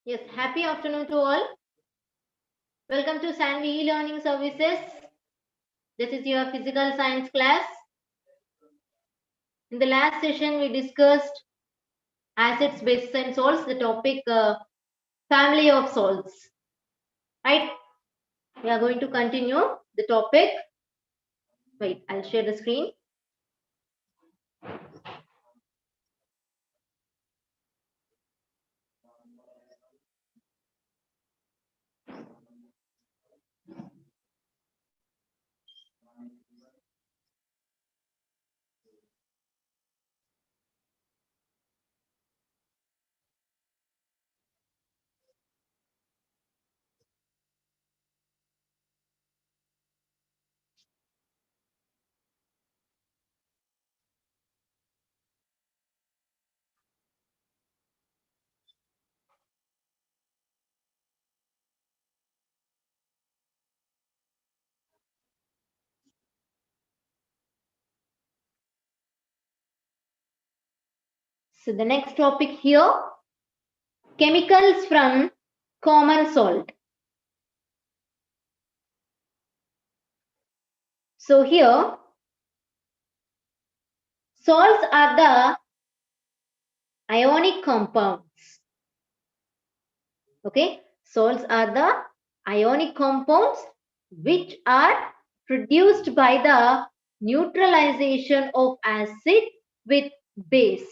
Yes, happy afternoon to all. Welcome to Sanvi Learning Services. This is your physical science class. In the last session, we discussed acids, bases, and salts, the topic family of salts. Right? We are going to continue the topic. Wait, I'll share the screen. So the next topic here, chemicals from common salt. So here, salts are the ionic compounds. Okay, salts are the ionic compounds which are produced by the neutralization of acid with base.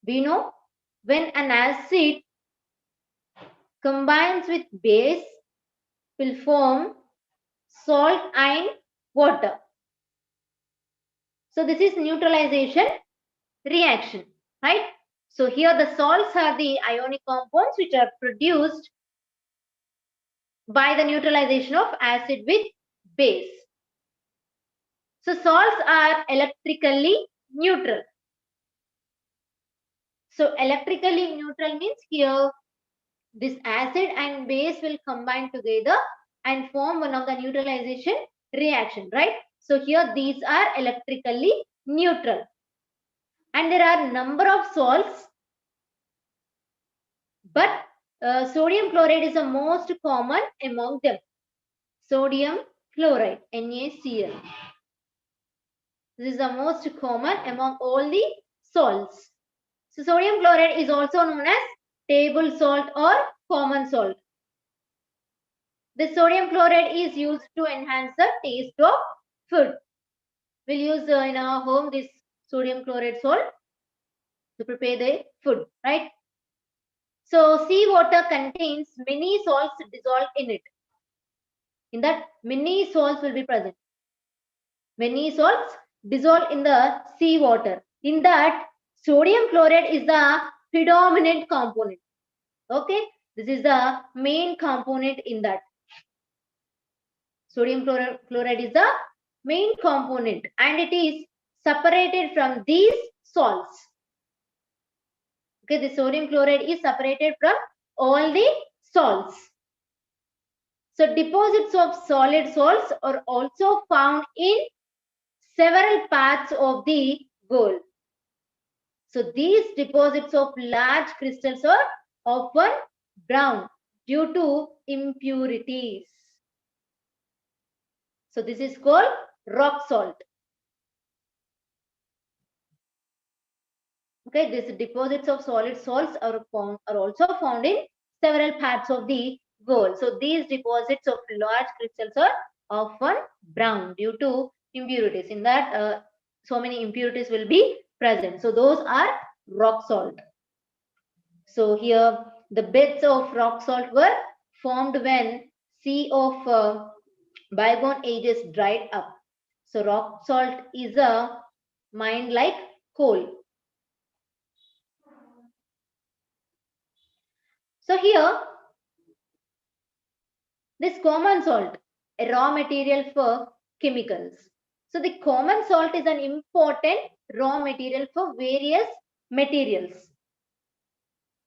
We know when an acid combines with base will form salt and water. So this is neutralization reaction, right? So here the salts are the ionic compounds which are produced by the neutralization of acid with base. So salts are electrically neutral. So electrically neutral means here this acid and base will combine together and form one of the neutralization reaction, right? So here these are electrically neutral. And there are number of salts, but sodium chloride is the most common among them. Sodium chloride, NaCl. This is the most common among all the salts. So sodium chloride is also known as table salt or common salt. The sodium chloride is used to enhance the taste of food. We'll use in our home this sodium chloride salt to prepare the food, right? So seawater contains many salts dissolved in it. In that, many salts will be present. Many salts dissolved in the seawater. In that, sodium chloride is the predominant component. Okay, this is the main component in that. Sodium chloride is the main component and it is separated from these salts. Okay, the sodium chloride is separated from all the salts. So deposits of solid salts are also found in several parts of the world. So these deposits of large crystals are often brown due to impurities. So this is called rock salt. Okay, these deposits of solid salts are also found in several parts of the world. So these deposits of large crystals are often brown due to impurities. In that, so many impurities will be present. So those are rock salt. So here the beds of rock salt were formed when sea of bygone ages dried up. So rock salt is a mine like coal. So here, this common salt, a raw material for chemicals. So the common salt is an important raw material for various materials.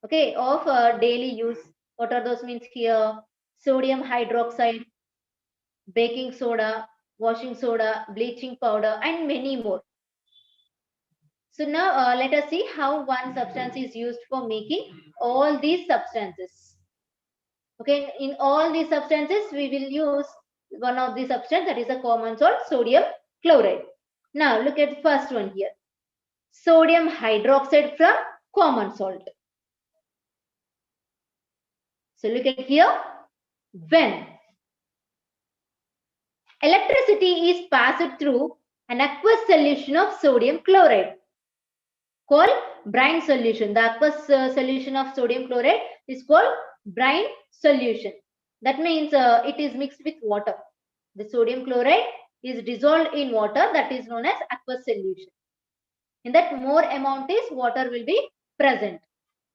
Okay, of daily use. What are those means here? sodium hydroxide, baking soda, washing soda, bleaching powder, and many more. So now let us see how one substance is used for making all these substances. Okay, in all these substances, we will use one of the substance, that is a common salt, sodium chloride. Now look at the first one here. Sodium hydroxide from common salt. So look at here. When electricity is passed through an aqueous solution of sodium chloride called brine solution. The aqueous solution of sodium chloride is called brine solution. That means it is mixed with water. The sodium chloride is dissolved in water, that is known as aqueous solution. In that more amount is water will be present.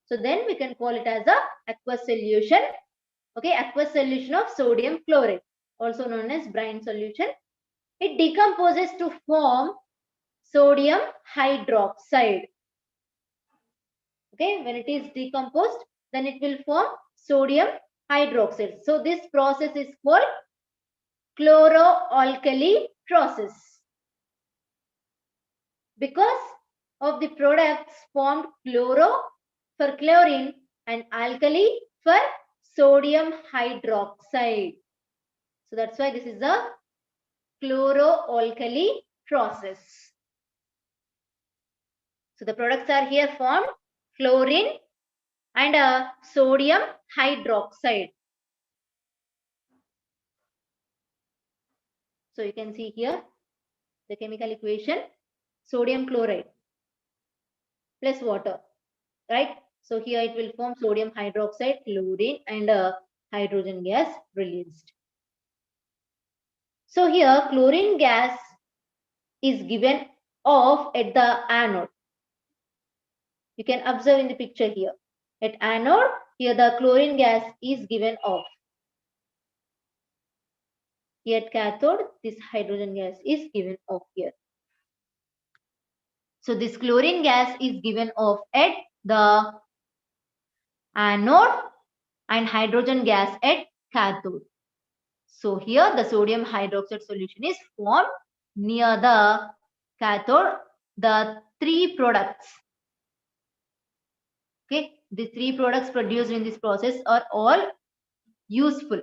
So then we can call it as a aqueous solution. Okay, aqueous solution of sodium chloride, also known as brine solution. It decomposes to form sodium hydroxide. Okay, when it is decomposed, then it will form sodium hydroxide. So this process is called chloroalkali process. Because of the products formed chloro for chlorine and alkali for sodium hydroxide. So that's why this is the chloroalkali process. So the products are here formed chlorine and sodium hydroxide. So you can see here the chemical equation, sodium chloride plus water, right? So here it will form sodium hydroxide, chlorine, and hydrogen gas released. So here chlorine gas is given off at the anode. You can observe in the picture here. At anode, here the chlorine gas is given off. Here at cathode, this hydrogen gas is given off here. So this chlorine gas is given off at the anode and hydrogen gas at cathode. So here the sodium hydroxide solution is formed near the cathode. The three products, okay, the three products produced in this process are all useful.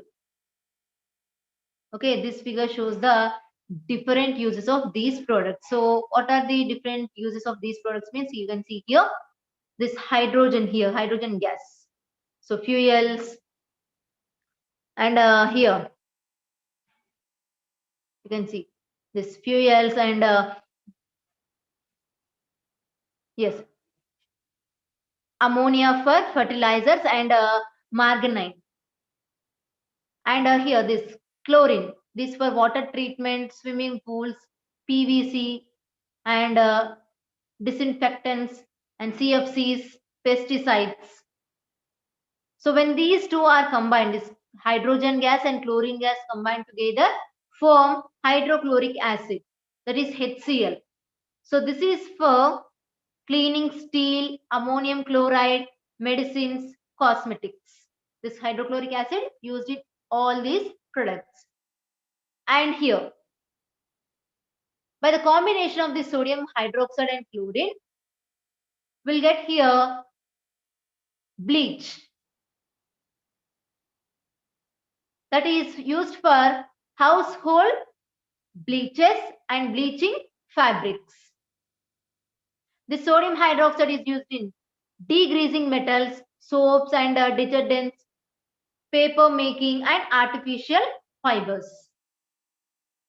Okay, this figure shows the different uses of these products. So what are the different uses of these products means? You can see here this hydrogen here, hydrogen gas. So fuels, and here you can see this fuels and yes, ammonia for fertilizers and margarine. And here this chlorine, this for water treatment, swimming pools, PVC, and disinfectants, and CFCs, pesticides. So when these two are combined, this hydrogen gas and chlorine gas combined together form hydrochloric acid, that is HCl. So this is for cleaning steel, ammonium chloride, medicines, cosmetics. This hydrochloric acid used in all these products. And here, by the combination of the sodium hydroxide and chlorine, we'll get here bleach, that is used for household bleaches and bleaching fabrics. The sodium hydroxide is used in degreasing metals, soaps and detergents, paper making, and artificial fibers.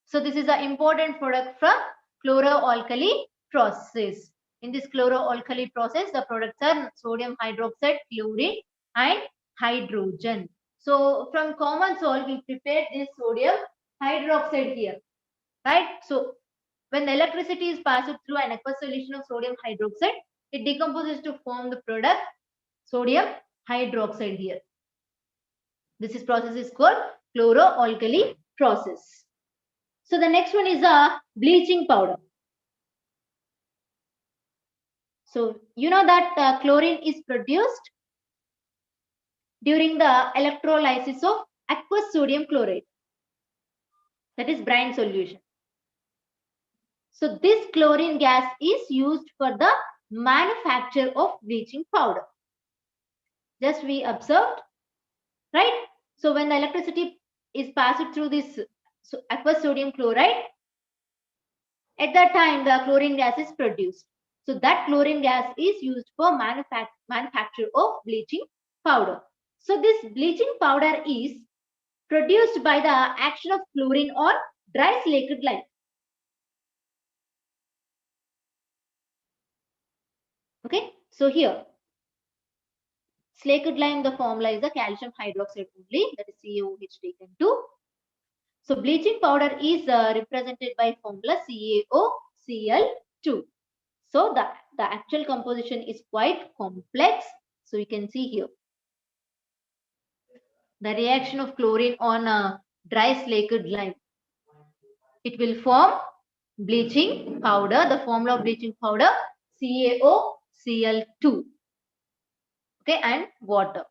So this is an important product from chloroalkali process. In this chloroalkali process, the products are sodium hydroxide, chlorine, and hydrogen. So from common salt, we prepared this sodium hydroxide here, right? So when the electricity is passed through an aqueous solution of sodium hydroxide, it decomposes to form the product sodium hydroxide here. This process is called chloroalkali process. So the next one is a bleaching powder. So you know that chlorine is produced during the electrolysis of aqueous sodium chloride, that is brine solution. So this chlorine gas is used for the manufacture of bleaching powder. Just we observed, right? So when the electricity is passed through this aqueous sodium chloride, at that time the chlorine gas is produced. So that chlorine gas is used for manufacture of bleaching powder. So this bleaching powder is produced by the action of chlorine on dry slaked lime. Okay, so here slaked lime, the formula is the calcium hydroxide only, that is CaOH taken 2. So bleaching powder is represented by formula CaOCl2. So the actual composition is quite complex. So you can see here the reaction of chlorine on dry slaked lime. It will form bleaching powder. The formula of bleaching powder CaOCl2. Okay, and water.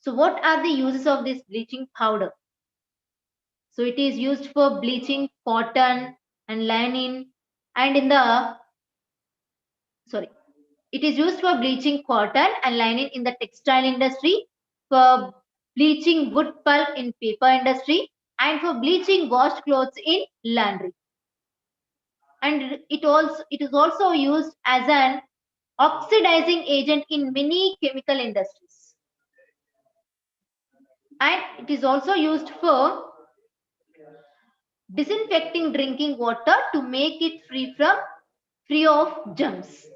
So what are the uses of this bleaching powder? So it is used for bleaching cotton and linen, and it is used for bleaching cotton and linen in the textile industry, for bleaching wood pulp in paper industry, and for bleaching washed clothes in laundry. And it is also used as an oxidizing agent in many chemical industries. And it is also used for disinfecting drinking water to make it free of germs.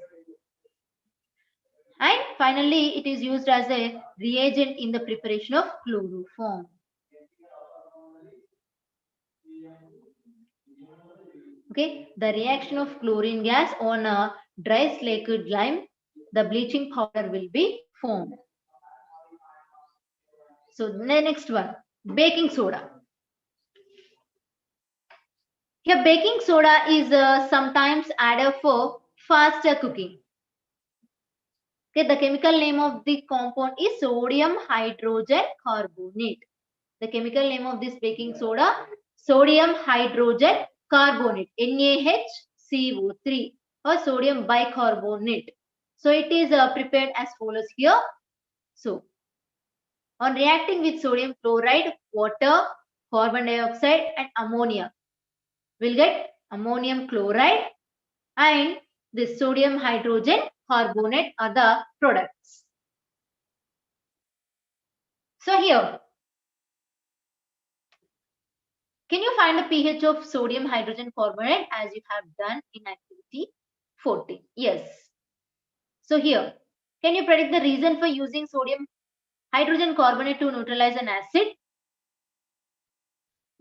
And finally, it is used as a reagent in the preparation of chloroform. Okay, the reaction of chlorine gas on a dry slaked lime, the bleaching powder will be formed. So the next one, baking soda. Here baking soda is sometimes added for faster cooking. Okay, the chemical name of the compound is sodium hydrogen carbonate. The chemical name of this baking soda, sodium hydrogen carbonate, NaHCO3, or sodium bicarbonate. So it is prepared as follows here. So on reacting with sodium chloride, water, carbon dioxide and ammonia, we'll get ammonium chloride, and this sodium hydrogen carbonate are the products. So here, can you find the pH of sodium hydrogen carbonate as you have done in activity 14? Yes. So here, can you predict the reason for using sodium hydrogen carbonate to neutralize an acid?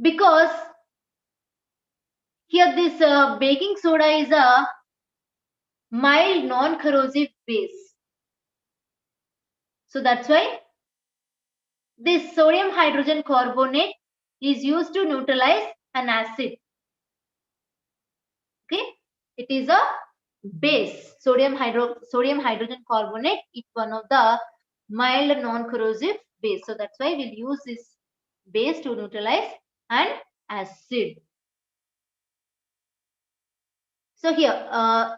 Because here this baking soda is a mild non-corrosive base. So that's why this sodium hydrogen carbonate is used to neutralize an acid. Okay, it is a base. Sodium hydrogen carbonate is one of the mild non-corrosive base. So that's why we'll use this base to neutralize an acid. So here,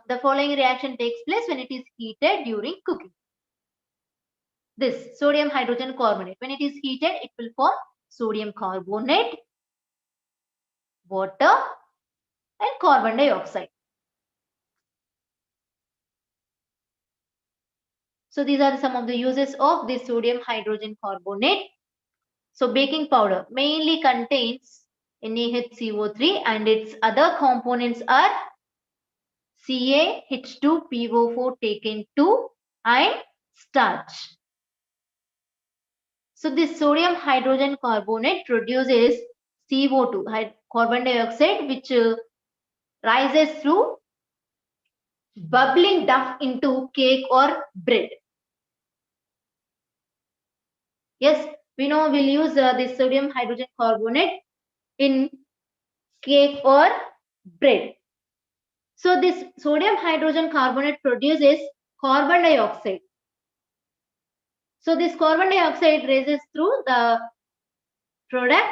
the following reaction takes place when it is heated during cooking. This sodium hydrogen carbonate, when it is heated, it will form sodium carbonate, water and carbon dioxide. So these are some of the uses of this sodium hydrogen carbonate. So baking powder mainly contains NaHCO3 and its other components are CaH2PO4 taken 2 and starch. So this sodium hydrogen carbonate produces CO2, carbon dioxide, which rises through bubbling duff into cake or bread. Yes, we know we'll use this sodium hydrogen carbonate in cake or bread. So this sodium hydrogen carbonate produces carbon dioxide. So this carbon dioxide rises through the product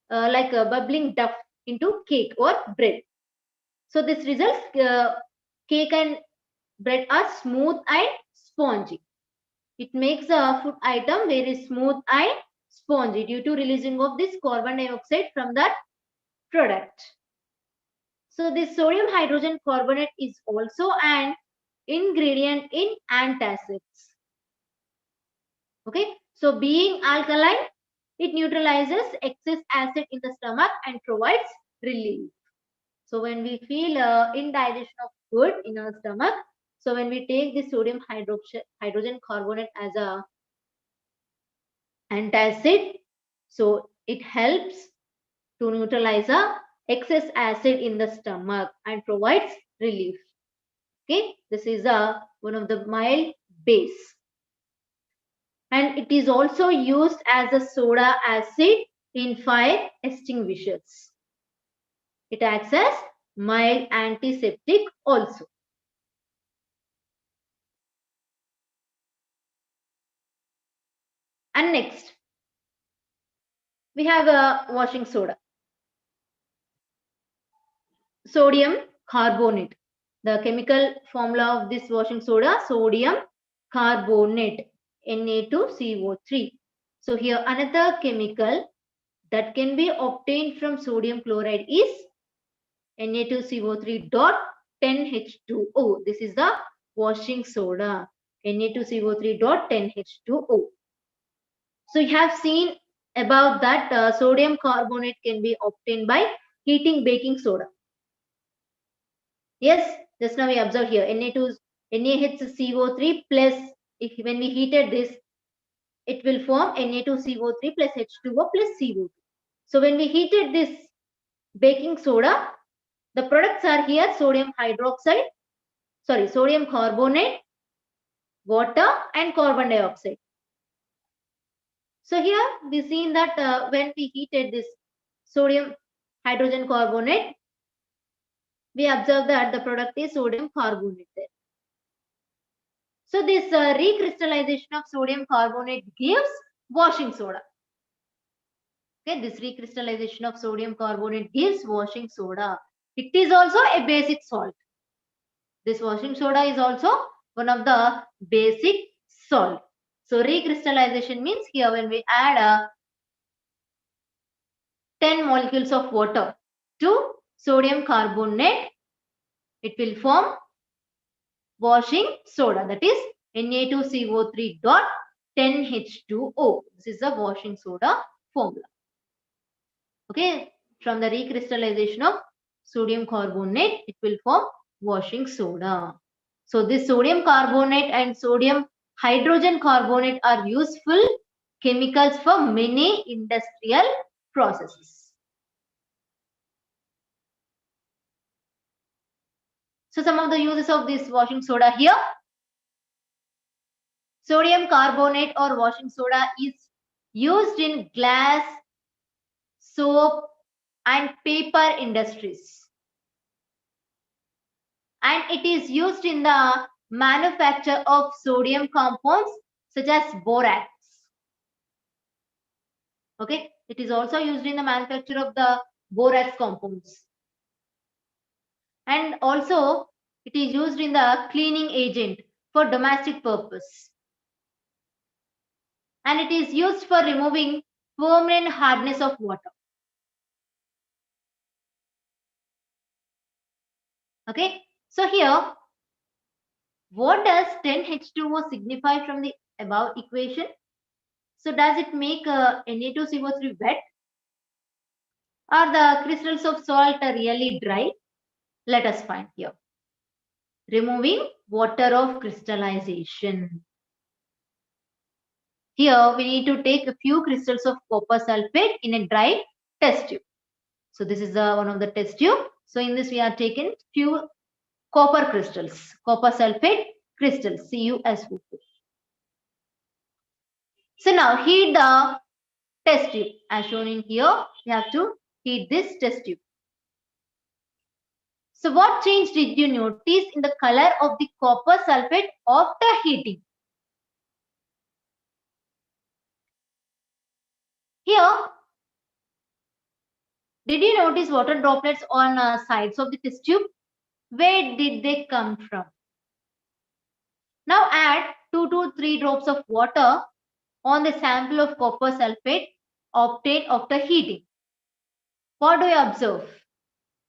like a bubbling duff into cake or bread. So this results cake and bread are smooth and spongy. It makes a food item very smooth and spongy due to releasing of this carbon dioxide from that product. So this sodium hydrogen carbonate is also an ingredient in antacids. Okay, so being alkaline, it neutralizes excess acid in the stomach and provides relief. So when we feel indigestion of food in our stomach, so when we take the sodium hydrogen carbonate as a antacid, so it helps to neutralize the excess acid in the stomach and provides relief. Okay, this is one of the mild base. And it is also used as a soda acid in fire extinguishers. It acts as mild antiseptic also. And next, we have a washing soda. Sodium carbonate. The chemical formula of this washing soda, sodium carbonate, Na2CO3. So here another chemical that can be obtained from sodium chloride is Na2CO3.10H2O. This is the washing soda, Na2CO3.10H2O. So you have seen about that sodium carbonate can be obtained by heating baking soda. Yes, just now we observe here NaHCO3 plus, when we heated this, it will form Na2CO3 plus H2O plus CO2. So when we heated this baking soda, the products are here sodium carbonate, water and carbon dioxide. So here we seen that when we heated this sodium hydrogen carbonate, we observe that the product is sodium carbonate there. So this recrystallization of sodium carbonate gives washing soda. Okay, this recrystallization of sodium carbonate gives washing soda. It is also a basic salt. This washing soda is also one of the basic salt. So recrystallization means here when we add 10 molecules of water to sodium carbonate, it will form washing soda, that is Na2CO3.10H2O. This is the washing soda formula. Okay, from the recrystallization of sodium carbonate, it will form washing soda. So this sodium carbonate and sodium hydrogen carbonate are useful chemicals for many industrial processes. So some of the uses of this washing soda here. Sodium carbonate or washing soda is used in glass, soap and paper industries. And it is used in the manufacture of sodium compounds such as borax. Okay, it is also used in the manufacture of the borax compounds. And also it is used in the cleaning agent for domestic purpose. And it is used for removing permanent hardness of water. Okay, so here, what does 10H2O signify from the above equation? So does it make Na2CO3 wet? Are the crystals of salt really dry? Let us find here. Removing water of crystallization. Here we need to take a few crystals of copper sulfate in a dry test tube. So this is one of the test tube. So in this we are taking few copper crystals, copper sulfate crystals, CuSO4. So now heat the test tube as shown in here. We have to heat this test tube. So what change did you notice in the color of the copper sulfate after heating? Here Did you notice water droplets on sides of the test tube? Where did they come from? Now add 2 to 3 drops of water on the sample of copper sulfate obtained after heating. What do you observe?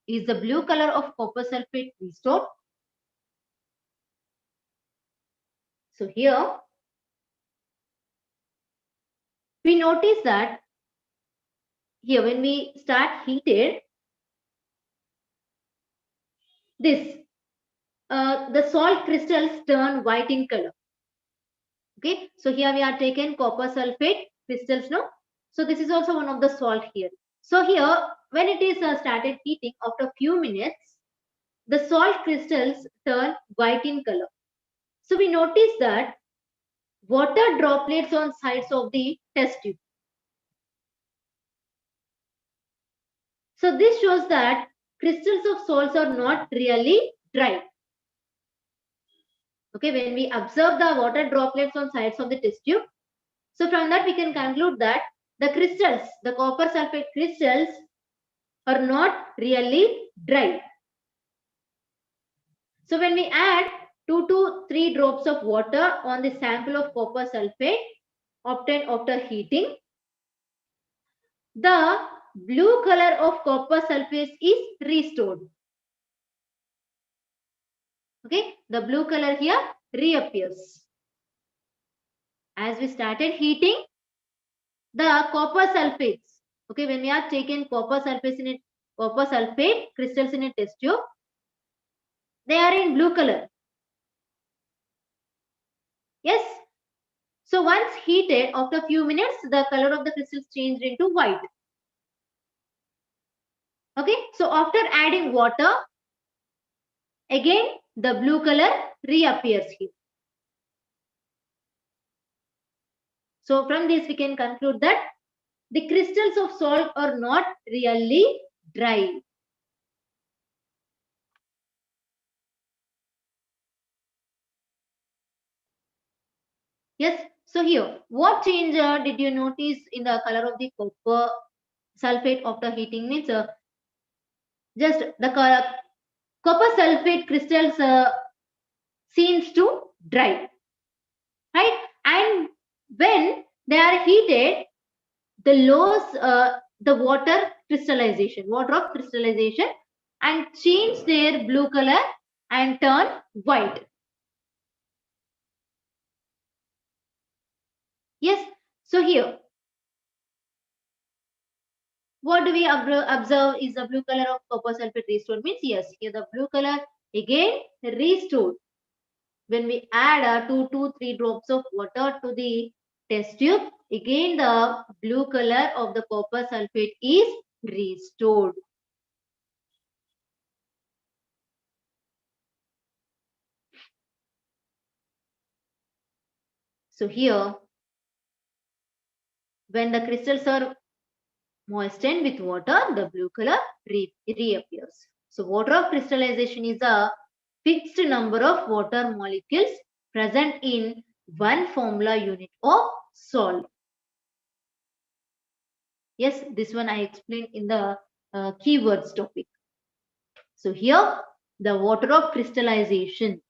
Is the blue color of copper sulfate restored? So here we notice that here when we start heated, the salt crystals turn white in color. Okay, so here we are taken copper sulfate crystals, no? So this is also one of the salt here. So here when it is started heating, after few minutes, the salt crystals turn white in color. So we notice that water droplets on sides of the test tube. So this shows that crystals of salts are not really dry. Okay, when we observe the water droplets on sides of the test tube, so from that we can conclude that the crystals, the copper sulfate crystals are not really dry. So when we add 2 to 3 drops of water on the sample of copper sulfate obtained after heating, the blue color of copper sulfate is restored. Okay, the blue color here reappears. As we started heating, the copper sulfates, okay, when we are taking copper sulfate crystals in a test tube, they are in blue color. Yes. So once heated, after a few minutes, the color of the crystals changed into white. Okay, so after adding water, again the blue color reappears here. So from this we can conclude that the crystals of salt are not really dry. Yes, so here what change did you notice in the color of the copper sulfate after heating? Means just the color, copper sulfate crystals seems to dry, right? And when they are heated, the lose the water of crystallization and change their blue color and turn white. Yes, so here what do we observe is the blue color of copper sulfate restored. Means yes, here the blue color again restored. When we add 2 to 3 drops of water to the test tube, again the blue color of the copper sulfate is restored. So here, when the crystals are moistened with water, the blue color reappears. So water of crystallization is a fixed number of water molecules present in one formula unit of salt. Yes, this one I explained in the keywords topic. So here the water of crystallization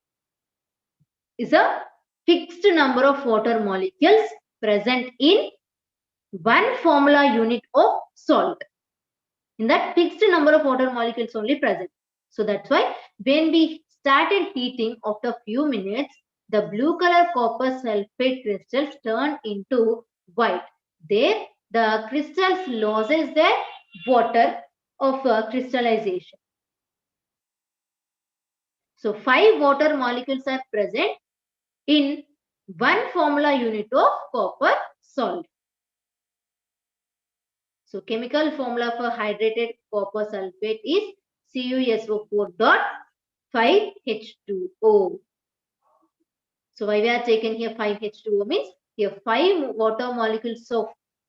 is a fixed number of water molecules present in one formula unit of salt. In that fixed number of water molecules only present. So that's why when we started heating after few minutes, the blue color copper sulfate crystals turn into white. There the crystals loses their water of crystallization. So 5 water molecules are present in one formula unit of copper salt. So chemical formula for hydrated copper sulfate is CuSO4.5H2O. So why we are taking here 5H2O means here 5 water molecules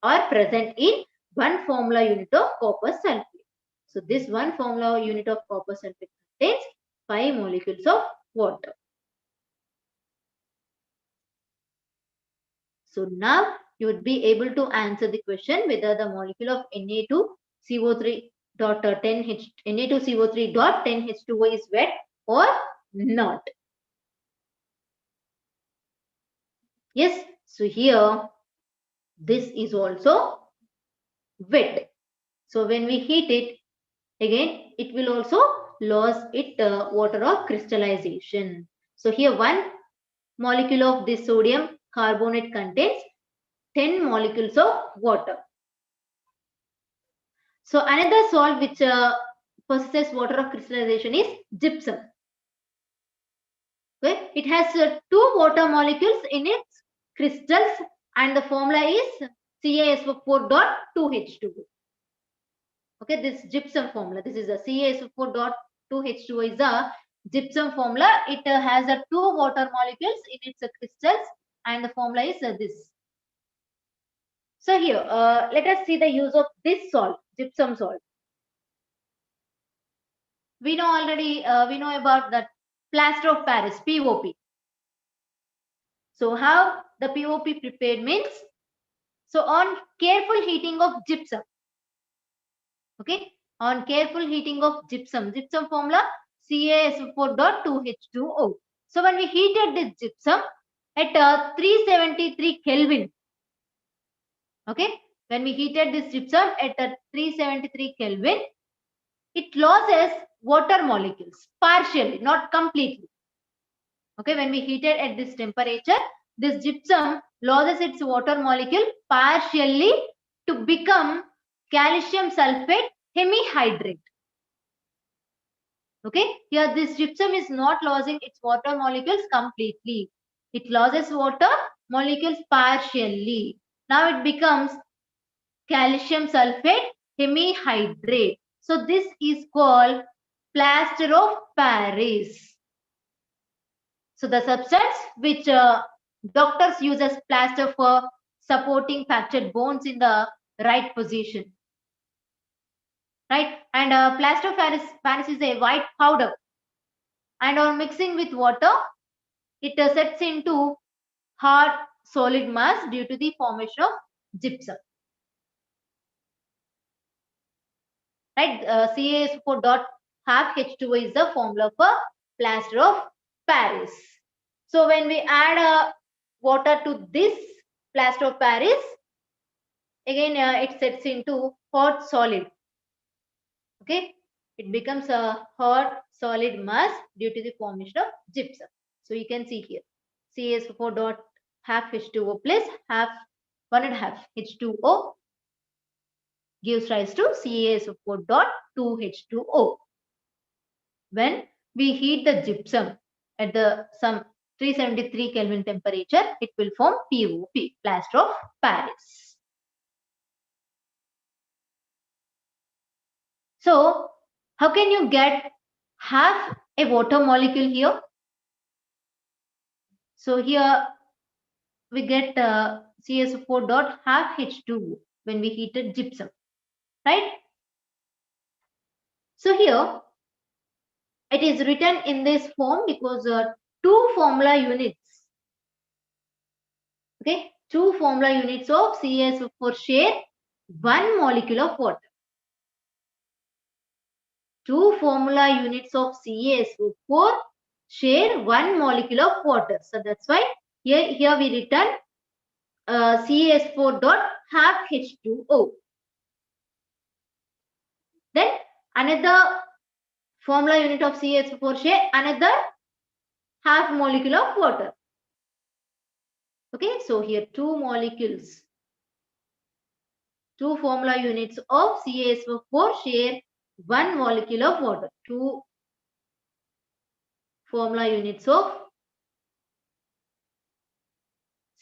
are present in one formula unit of copper sulfate. So this one formula unit of copper sulfate contains 5 molecules of water. So now you would be able to answer the question whether the molecule of Na2CO3 dot 10H Na2CO3 dot 10H2O is wet or not. Yes, so here this is also wet. So when we heat it, again it will also lose its water of crystallization. So here one molecule of this sodium carbonate contains 10 molecules of water. So another salt which possesses water of crystallization is gypsum. Okay, it has 2 water molecules in its crystals and the formula is CaSO4.2H2O. Okay, this gypsum formula, this is a CaSO4.2H2O is a gypsum formula. It has 2 water molecules in its crystals and the formula is this. So here, let us see the use of this salt, gypsum salt. We know already, we know about that plaster of Paris, POP. So how the POP prepared means, so on careful heating of gypsum, okay, on careful heating of gypsum formula CaSO4.2H2O. So when we heated this gypsum at 373 Kelvin, okay, when we heated this gypsum at 373 Kelvin, it loses water molecules partially, not completely. Okay, when we heat it at this temperature, this gypsum loses its water molecule partially to become calcium sulfate hemihydrate. Okay, here this gypsum is not losing its water molecules completely. It loses water molecules partially. Now it becomes calcium sulfate hemihydrate. So this is called plaster of Paris. So the substance which doctors use as plaster for supporting fractured bones in the right position. Right? And plaster of Paris is a white powder. And on mixing with water, it sets into hard solid mass due to the formation of gypsum. Right? CaSO4.half H2O is the formula for plaster of Paris. So when we add water to this plaster of Paris, again it sets into hot solid. Okay, it becomes a hot solid mass due to the formation of gypsum. So you can see here CaSO4.half H2O plus 1.5 H2O gives rise to CaSO4.2H2O. When we heat the gypsum at some 373 Kelvin temperature, it will form POP, plaster of Paris. So how can you get half a water molecule here? So here we get CaSO4.half H2O when we heated gypsum, right? So here it is written in this form because 2 formula units, okay, 2 formula units of CaSO4 share 1 molecule of water. 2 formula units of CaSO4 share 1 molecule of water. So that's why here we written CaS4.half H2O. Then another formula unit of CaSO4 share another half molecule of water. Okay, so here 2 molecules, 2 formula units of CaSO4 share 1 molecule of water. 2 formula units of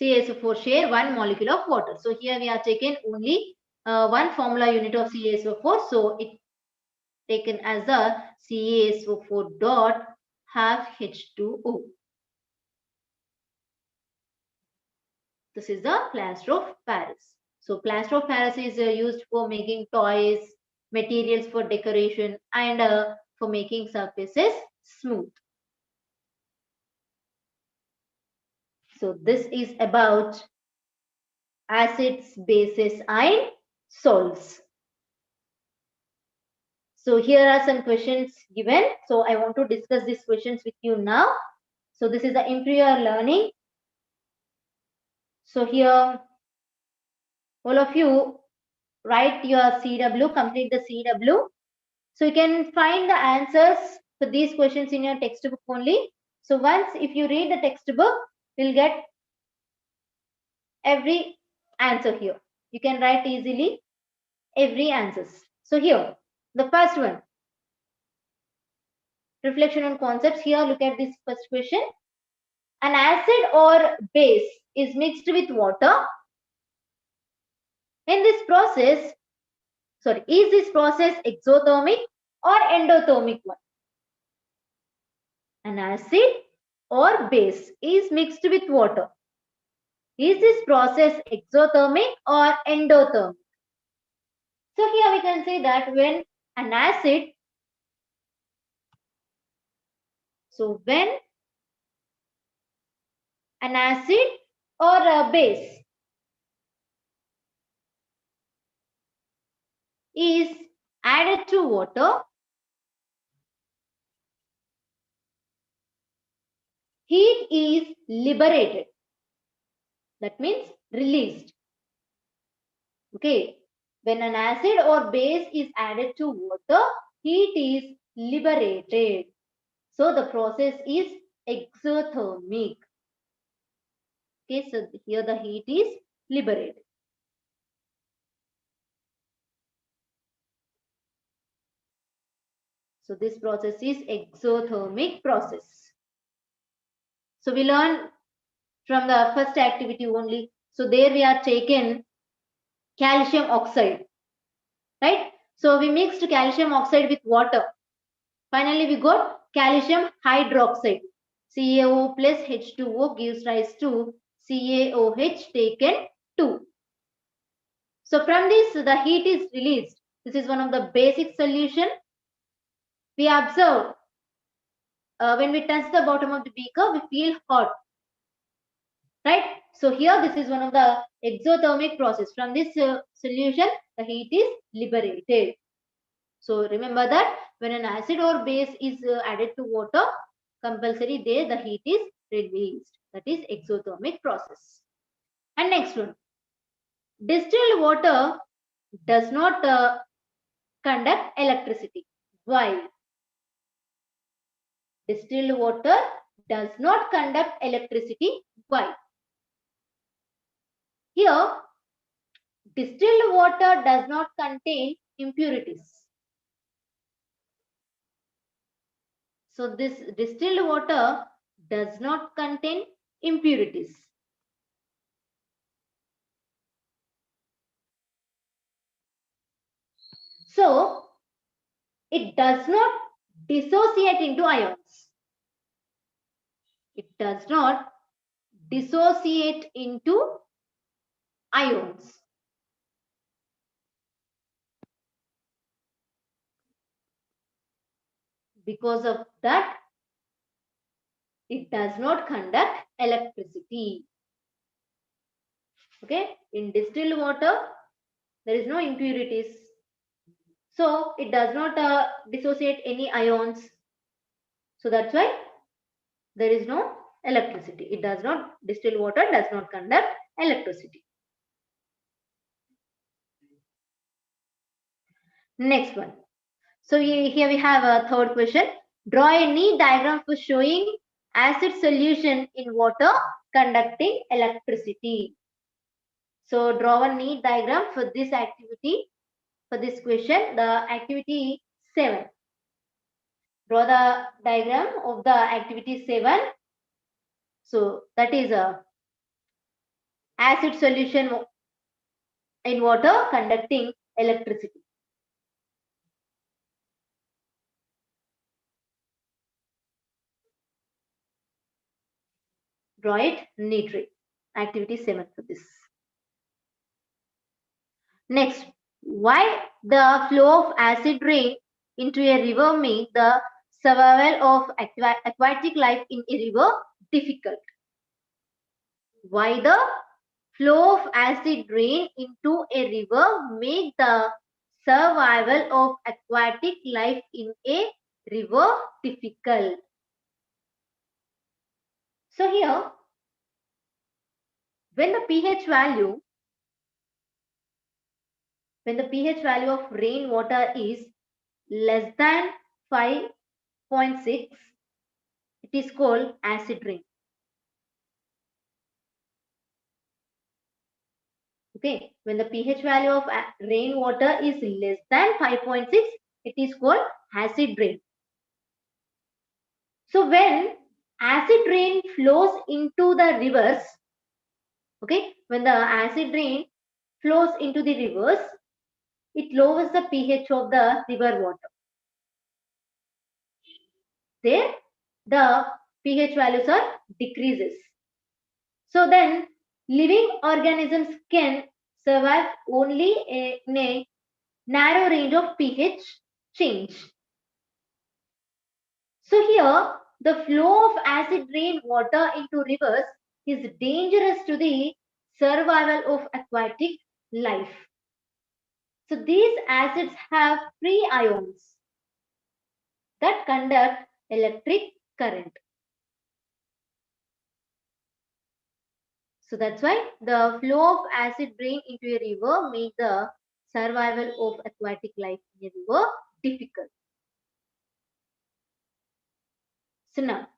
CaSO4 share 1 molecule of water. So here we are taken only 1 formula unit of CaSO4. So it taken as a CaSO4 dot half H2O. This is the plaster of Paris. So plaster of Paris is used for making toys, materials for decoration and for making surfaces smooth. So this is about acids, bases and salts. So here are some questions given. So I want to discuss these questions with you now. So this is the improve learning. So here, all of you write your CW, complete the CW. So you can find the answers for these questions in your textbook only. So once if you read the textbook, you'll get every answer here. You can write easily every answers. So here, the first one, reflection on concepts. Here, look at this first question. An acid or base is mixed with water. In this process, is this process exothermic or endothermic one? An acid or base is mixed with water. Is this process exothermic or endothermic? So here we can say that when an acid, when an acid or a base is added to water, heat is liberated. That means released. Okay. When an acid or base is added to water, heat is liberated. So the process is exothermic. Okay, so here the heat is liberated. So this process is exothermic process. So we learn from the first activity only. So there we are taken calcium oxide, right? So we mixed calcium oxide with water. Finally, we got calcium hydroxide. CaO plus H2O gives rise to CaOH taken 2. So from this, the heat is released. This is one of the basic solution. We observe when we touch the bottom of the beaker, we feel hot, right? So here, this is one of the exothermic process. From this solution, the heat is liberated. So remember that when an acid or base is added to water, compulsory there the heat is released. That is exothermic process. And next one, distilled water does not conduct electricity. Why? Distilled water does not conduct electricity. Why? Here, distilled water does not contain impurities. So this distilled water does not contain impurities. So it does not dissociate into ions. It does not dissociate into ions. Because of that, it does not conduct electricity. Okay, in distilled water, there is no impurities. So it does not dissociate any ions. So that's why there is no electricity. It does not, distilled water does not conduct electricity. Next one. So here we have a third question. Draw a neat diagram for showing acid solution in water conducting electricity. So draw a neat diagram for this activity, for this question, the activity 7. Draw the diagram of the activity 7. So that is a acid solution in water conducting electricity. Draw it neatly. Activity 7 for this. Next, why the flow of acid rain into a river make the survival of aquatic life in a river difficult? Why the flow of acid rain into a river make the survival of aquatic life in a river difficult. So here, when the pH value of rainwater is less than 5.6, it is called acid rain. Okay, when the pH value of rainwater is less than 5.6, it is called acid rain. So when acid rain flows into the rivers, okay, when the acid rain flows into the rivers, it lowers the pH of the river water. There, the pH values are decreases. So then, living organisms can survive only in a narrow range of pH change. So here, the flow of acid rain water into rivers is dangerous to the survival of aquatic life. So these acids have free ions that conduct electric current. So that's why the flow of acid rain into a river makes the survival of aquatic life in a river difficult. So now,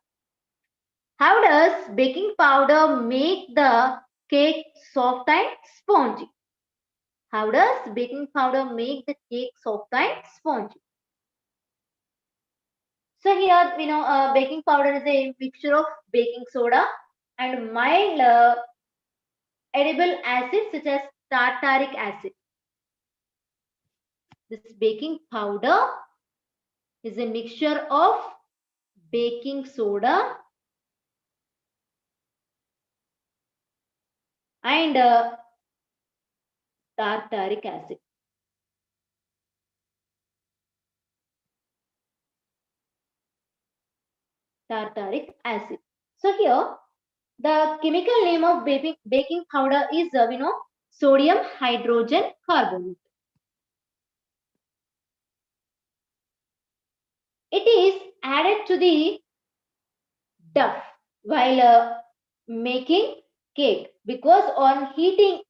how does baking powder make the cake soft and spongy? How does baking powder make the cake soft and spongy? So here, baking powder is a mixture of baking soda and mild edible acids such as tartaric acid. This baking powder is a mixture of baking soda and tartaric acid. Tartaric acid. So here, the chemical name of baking powder is, sodium hydrogen carbonate. It is added to the dough while making cake because on heating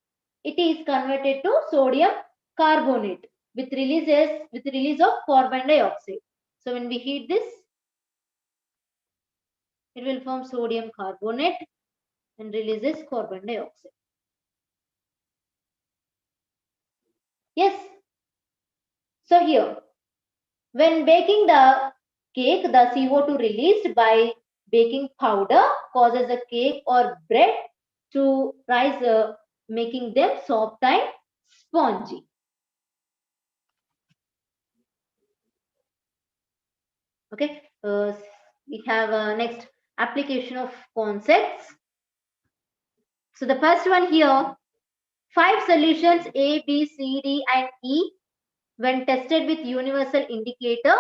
it is converted to sodium carbonate with release of carbon dioxide. So when we heat this, it will form sodium carbonate and releases carbon dioxide. Yes. So here, when baking the cake, the CO2 released by baking powder causes the cake or bread to rise, making them soft and spongy. Okay, we have next application of concepts. So the first one here, 5 solutions A, B, C, D and E when tested with universal indicator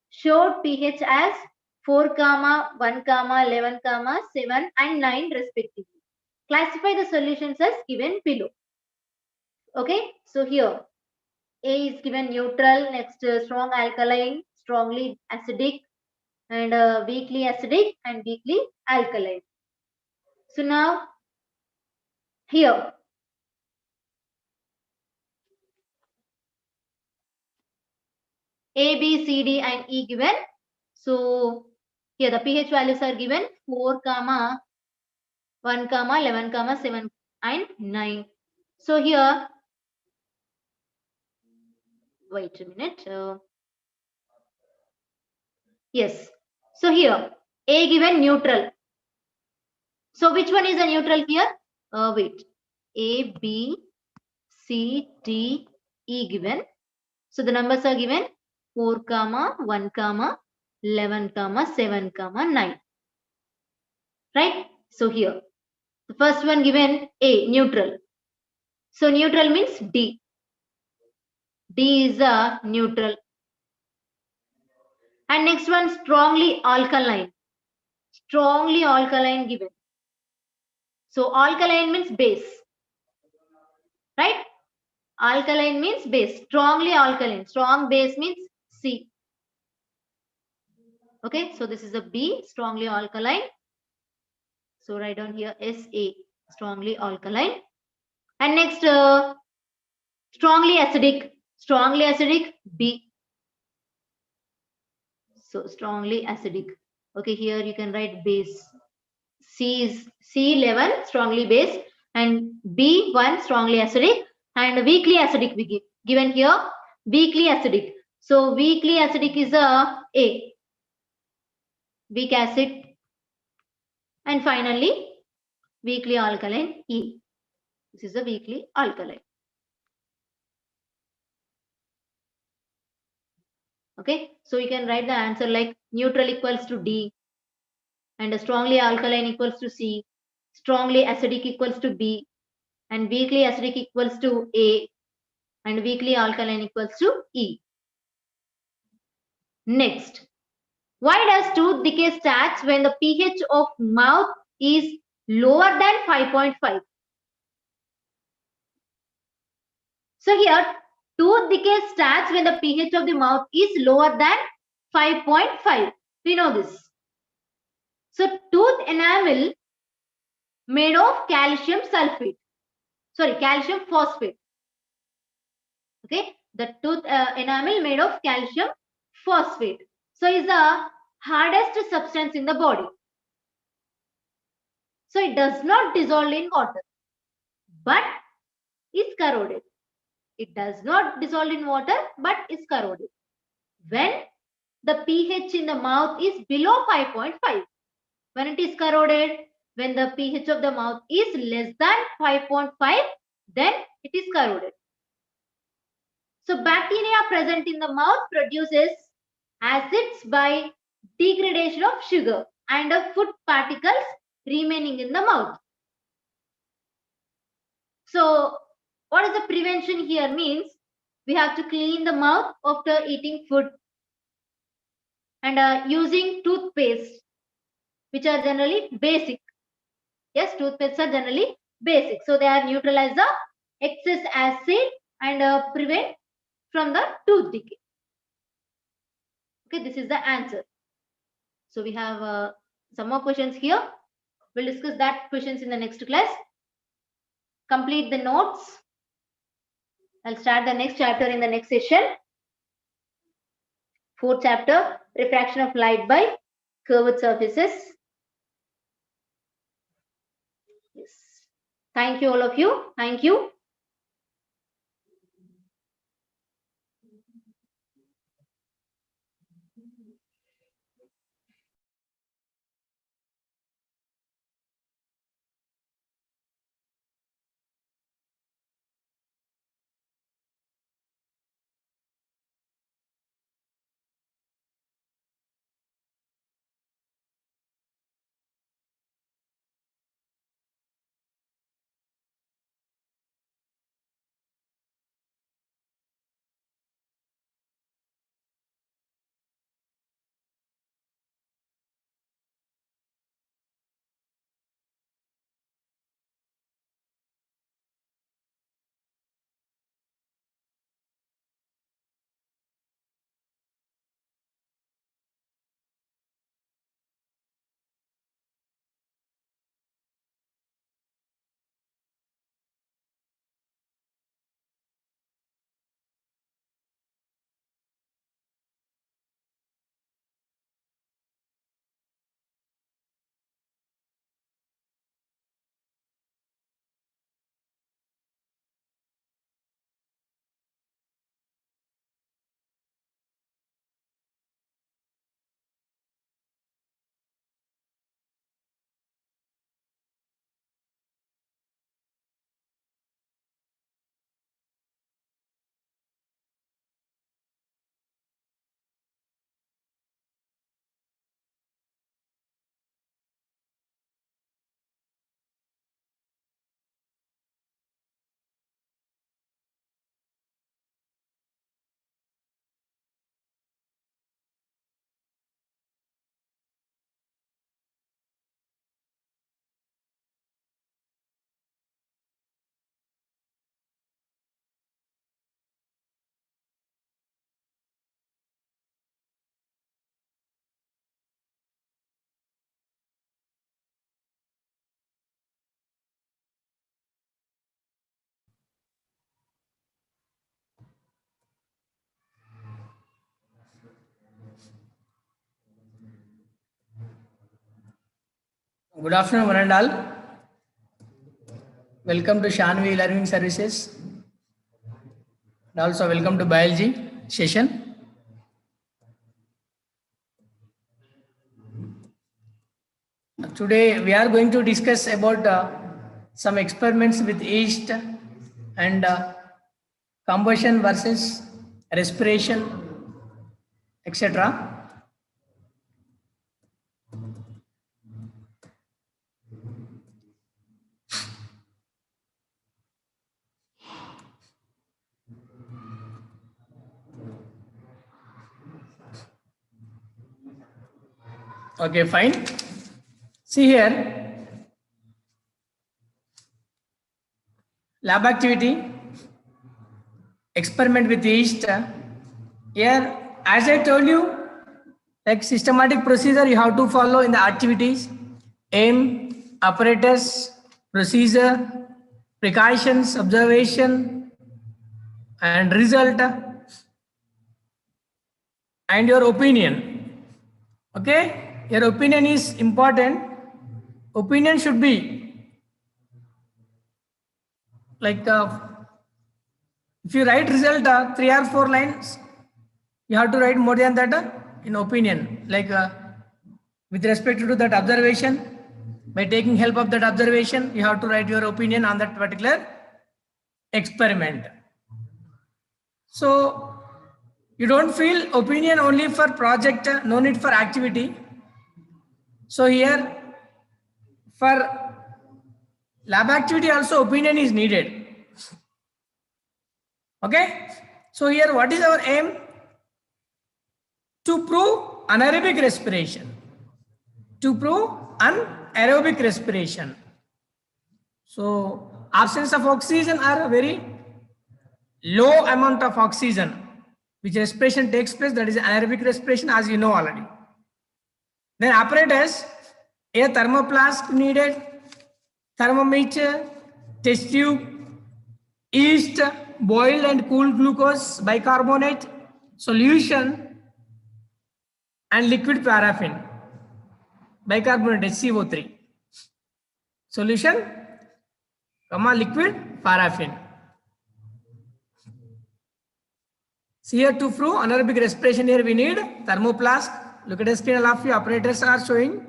showed pH as 4, 1, 11, 7 and 9 respectively. Classify the solutions as given below. Okay, so here A is given neutral, next strong alkaline, strongly acidic and weakly acidic and weakly alkaline. So now here A, B, C, D and E given. So here the pH values are given 4, 1, 11, 7 and 9. So here, wait a minute. Yes. So here A given neutral. So which one is a neutral here? Wait. A, B, C, D, E given. So the numbers are given 4, 1, 11, 7, 9. Right? So here, the first one given A, neutral. So neutral means D. D is a neutral. And next one, strongly alkaline. Strongly alkaline given. So alkaline means base. Right? Alkaline means base. Strongly alkaline. Strong base means C. Okay, so this is a B, strongly alkaline. So write down here SA, strongly alkaline. And next, strongly acidic. Strongly acidic, B. So strongly acidic. Okay, here you can write base. C is C11, strongly base, and B1, strongly acidic, and weakly acidic we given here, weakly acidic. So weakly acidic is A, weak acid, and finally weakly alkaline, E. This is a weakly alkaline. Okay, so you can write the answer like neutral equals to D, and a strongly alkaline equals to C, strongly acidic equals to B, and weakly acidic equals to A, and weakly alkaline equals to E. Next, why does tooth decay starts when the pH of mouth is lower than 5.5? So here, tooth decay starts when the pH of the mouth is lower than 5.5. We know this. So tooth enamel made of calcium sulfate. Sorry, calcium phosphate. Okay, the tooth enamel made of calcium phosphate. So is the hardest substance in the body. So it does not dissolve in water, but is corroded. It does not dissolve in water, but is corroded. When the pH in the mouth is below 5.5. When it is corroded, when the pH of the mouth is less than 5.5, then it is corroded. So bacteria present in the mouth produces acids by degradation of sugar and of food particles remaining in the mouth. So what is the prevention here means? We have to clean the mouth after eating food, and using toothpaste, which are generally basic. Yes, toothpastes are generally basic. So they are neutralize the excess acid and prevent from the tooth decay. Okay, this is the answer. So we have some more questions here. We'll discuss that questions in the next class. Complete the notes. I'll start the next chapter in the next session. Fourth chapter, refraction of light by curved surfaces. Yes. Thank you, all of you. Thank you. Good afternoon, one and all. Welcome to Shanvi Learning Services. And also welcome to biology session. Today we are going to discuss about some experiments with yeast and combustion versus respiration, etc. Okay, fine. See here, lab activity, experiment with yeast. Here, as I told you, like systematic procedure you have to follow in the activities: aim, apparatus, procedure, precautions, observation, and result, and your opinion. Okay, your opinion is important. Opinion should be like if you write result 3 or 4 lines, you have to write more than that in opinion, like with respect to that observation. By taking help of that observation, you have to write your opinion on that particular experiment. So you don't feel opinion only for project, no need for activity. So here for lab activity also opinion is needed. Okay, so here what is our aim? To prove anaerobic respiration. To prove anaerobic respiration. So absence of oxygen are very low amount of oxygen which respiration takes place, that is anaerobic respiration, as you know already. Then apparatus, a thermoplast needed, thermometer, test tube, yeast, boiled and cooled glucose, bicarbonate, solution, and liquid paraffin, bicarbonate HCO3. Solution, liquid paraffin. See here, to prove anaerobic respiration, here we need thermoplast. Look at the screen, all of you apparatus are showing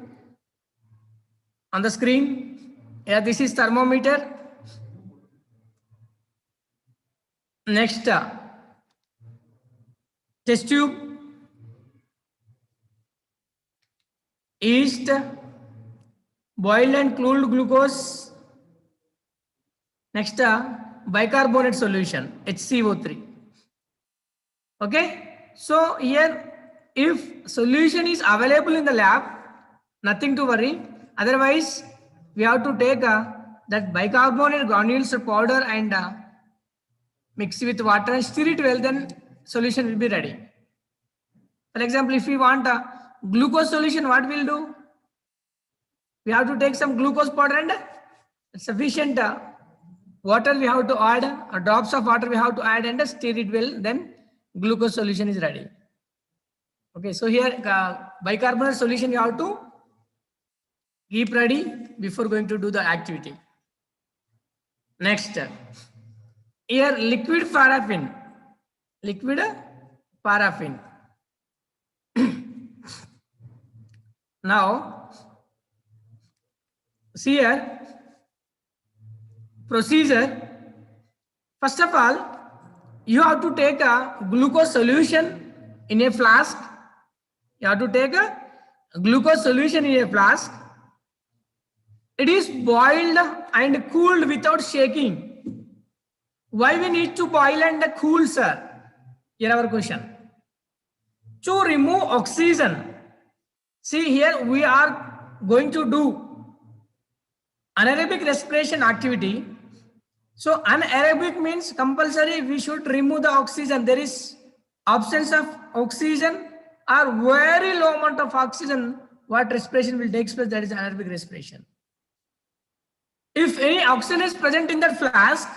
on the screen. Here this is thermometer. Next, test tube, yeast, boiled and cooled glucose. Next, bicarbonate solution, HCO3. Okay, so here if solution is available in the lab, nothing to worry. Otherwise, we have to take that bicarbonate granules or powder and mix with water and stir it well, then solution will be ready. For example, if we want a glucose solution, what we'll do? We have to take some glucose powder and sufficient water we have to add, drops of water we have to add and stir it well, then glucose solution is ready. Okay, so here bicarbonate solution you have to keep ready before going to do the activity. Next, here liquid paraffin. Liquid paraffin. Now, see here, procedure. First of all, you have to take a glucose solution in a flask. You have to take a glucose solution in a flask. It is boiled and cooled without shaking. Why we need to boil and cool, sir? Here our question. To remove oxygen. See here we are going to do anaerobic respiration activity. So anaerobic means compulsory we should remove the oxygen. There is absence of oxygen or very low amount of oxygen. What respiration will take place? That is anaerobic respiration. If any oxygen is present in that flask,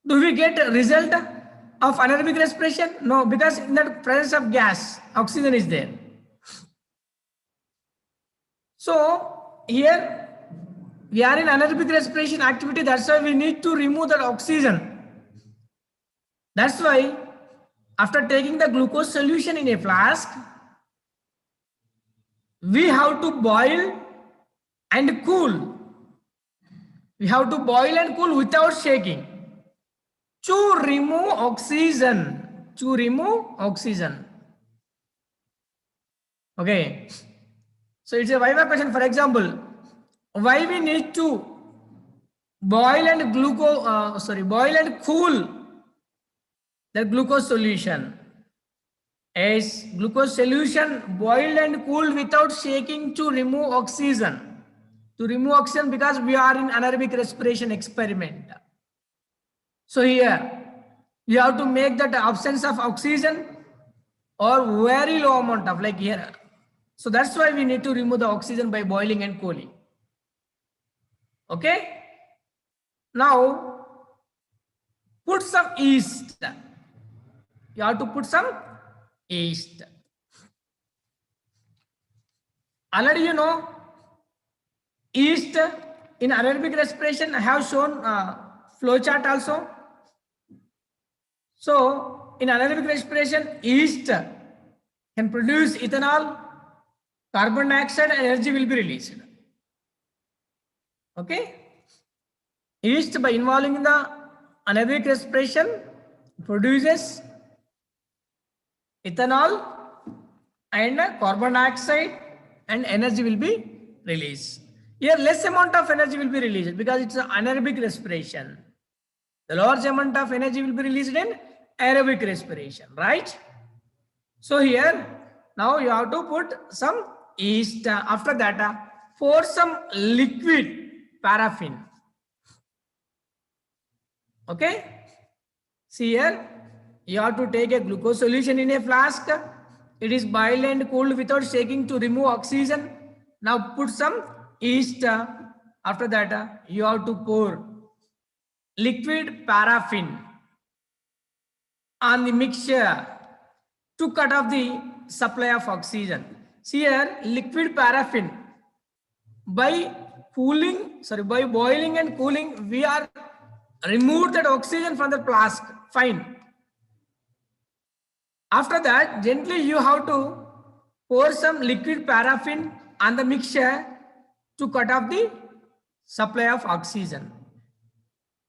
do we get a result of anaerobic respiration? No, because in the presence of gas, oxygen is there. So here we are in anaerobic respiration activity. That's why we need to remove that oxygen. That's why after taking the glucose solution in a flask, we have to boil and cool. We have to boil and cool without shaking to remove oxygen. To remove oxygen. Okay. So it's a viva question. For example, why we need to boil and boil and cool the glucose solution? As glucose solution boiled and cooled without shaking to remove oxygen. To remove oxygen because we are in anaerobic respiration experiment. So here you have to make that absence of oxygen or very low amount of like here. So that's why we need to remove the oxygen by boiling and cooling. Okay. Now put some yeast. You have to put some yeast. Already you know yeast in anaerobic respiration. I have shown flow chart also. So in anaerobic respiration, yeast can produce ethanol, carbon dioxide, and energy will be released. Okay. Yeast by involving in the anaerobic respiration produces ethanol and carbon dioxide and energy will be released. Here less amount of energy will be released because it's an anaerobic respiration. The large amount of energy will be released in aerobic respiration, right? So here now you have to put some yeast. After that, pour some liquid paraffin. Okay. See here, you have to take a glucose solution in a flask. It is boiled and cooled without shaking to remove oxygen. Now put some yeast. After that, you have to pour liquid paraffin on the mixture to cut off the supply of oxygen. See here, liquid paraffin by boiling and cooling, we are removed that oxygen from the flask. Fine. After that, gently you have to pour some liquid paraffin on the mixture to cut off the supply of oxygen.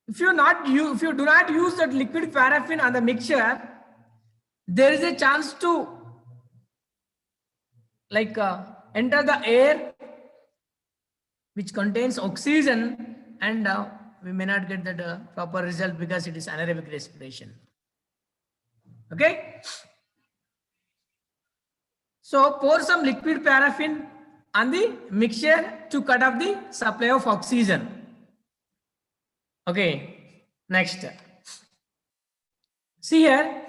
If you do not use that liquid paraffin on the mixture, there is a chance to enter the air which contains oxygen, and we may not get that proper result because it is anaerobic respiration. Okay. So pour some liquid paraffin on the mixture to cut off the supply of oxygen. Okay. Next. See here,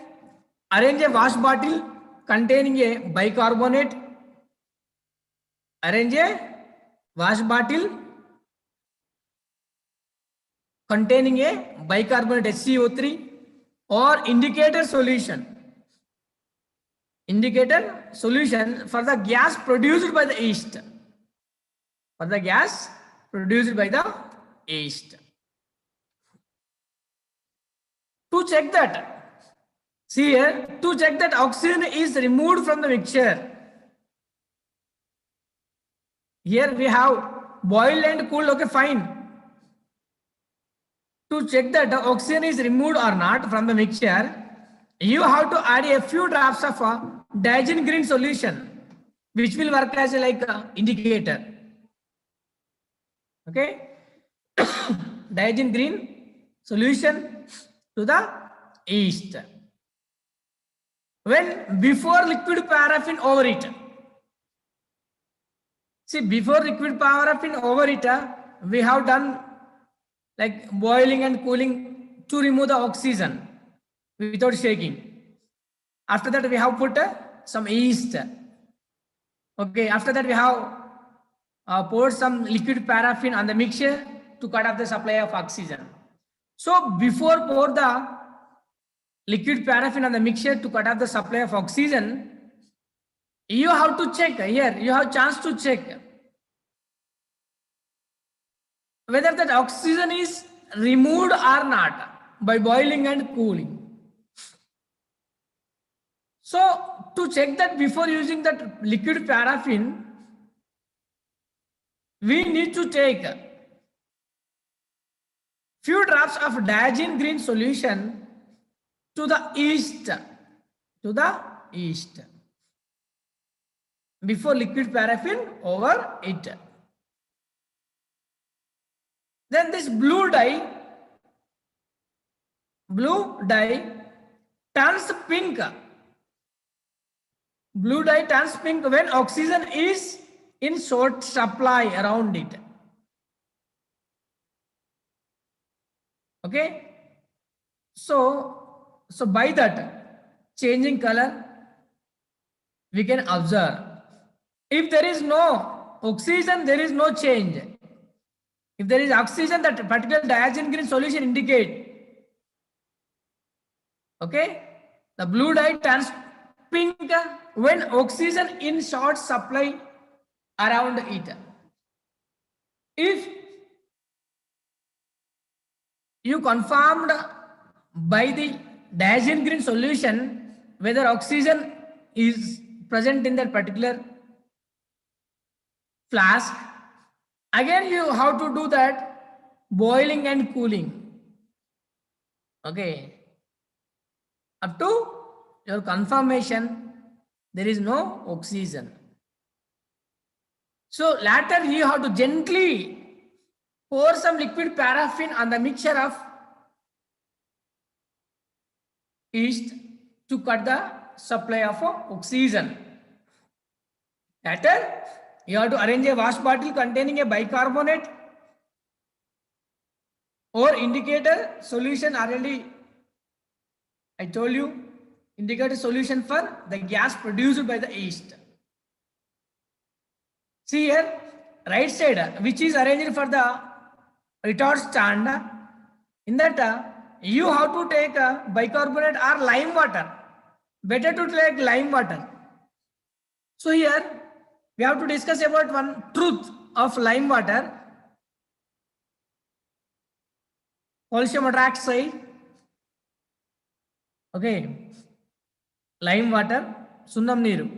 arrange a wash bottle containing a bicarbonate. Arrange a wash bottle containing a bicarbonate HCO3 or indicator solution. Indicator solution for the gas produced by the yeast. For the gas produced by the yeast. To check that, see here, to check that oxygen is removed from the mixture. Here we have boiled and cooled, okay, fine. To check that the oxygen is removed or not from the mixture, you have to add a few drops of Diagen green solution, which will work as a indicator. Okay. Diagen green solution to the yeast. When before liquid paraffin overheat. See, before liquid paraffin overheat, we have done like boiling and cooling to remove the oxygen without shaking. After that, we have put some yeast. Okay, after that, we have poured some liquid paraffin on the mixture to cut off the supply of oxygen. So before pour the liquid paraffin on the mixture to cut off the supply of oxygen, you have to check here. You have chance to check whether that oxygen is removed or not by boiling and cooling. So to check that before using that liquid paraffin, we need to take few drops of diazine green solution to the east, before liquid paraffin over it. Then this blue dye turns pink. Blue dye turns pink when oxygen is in short supply around it. Okay. So by that changing color, we can observe. If there is no oxygen, there is no change. If there is oxygen, that particular diazine green solution indicate. Okay. The blue dye turns pink when oxygen in short supply around it. If you confirmed by the diazine green solution whether oxygen is present in that particular flask, again you have to do that boiling and cooling. Okay. Up to your confirmation, there is no oxygen. So later you have to gently pour some liquid paraffin on the mixture of yeast to cut the supply of oxygen. Later, you have to arrange a wash bottle containing a bicarbonate or indicator solution. Already I told you, indicator solution for the gas produced by the yeast. See here, right side, which is arranged for the retard stand. In that, you have to take bicarbonate or lime water. Better to take lime water. So here, we have to discuss about one truth of lime water. Calcium hydroxide. Okay. Lime water, sunnam neeru.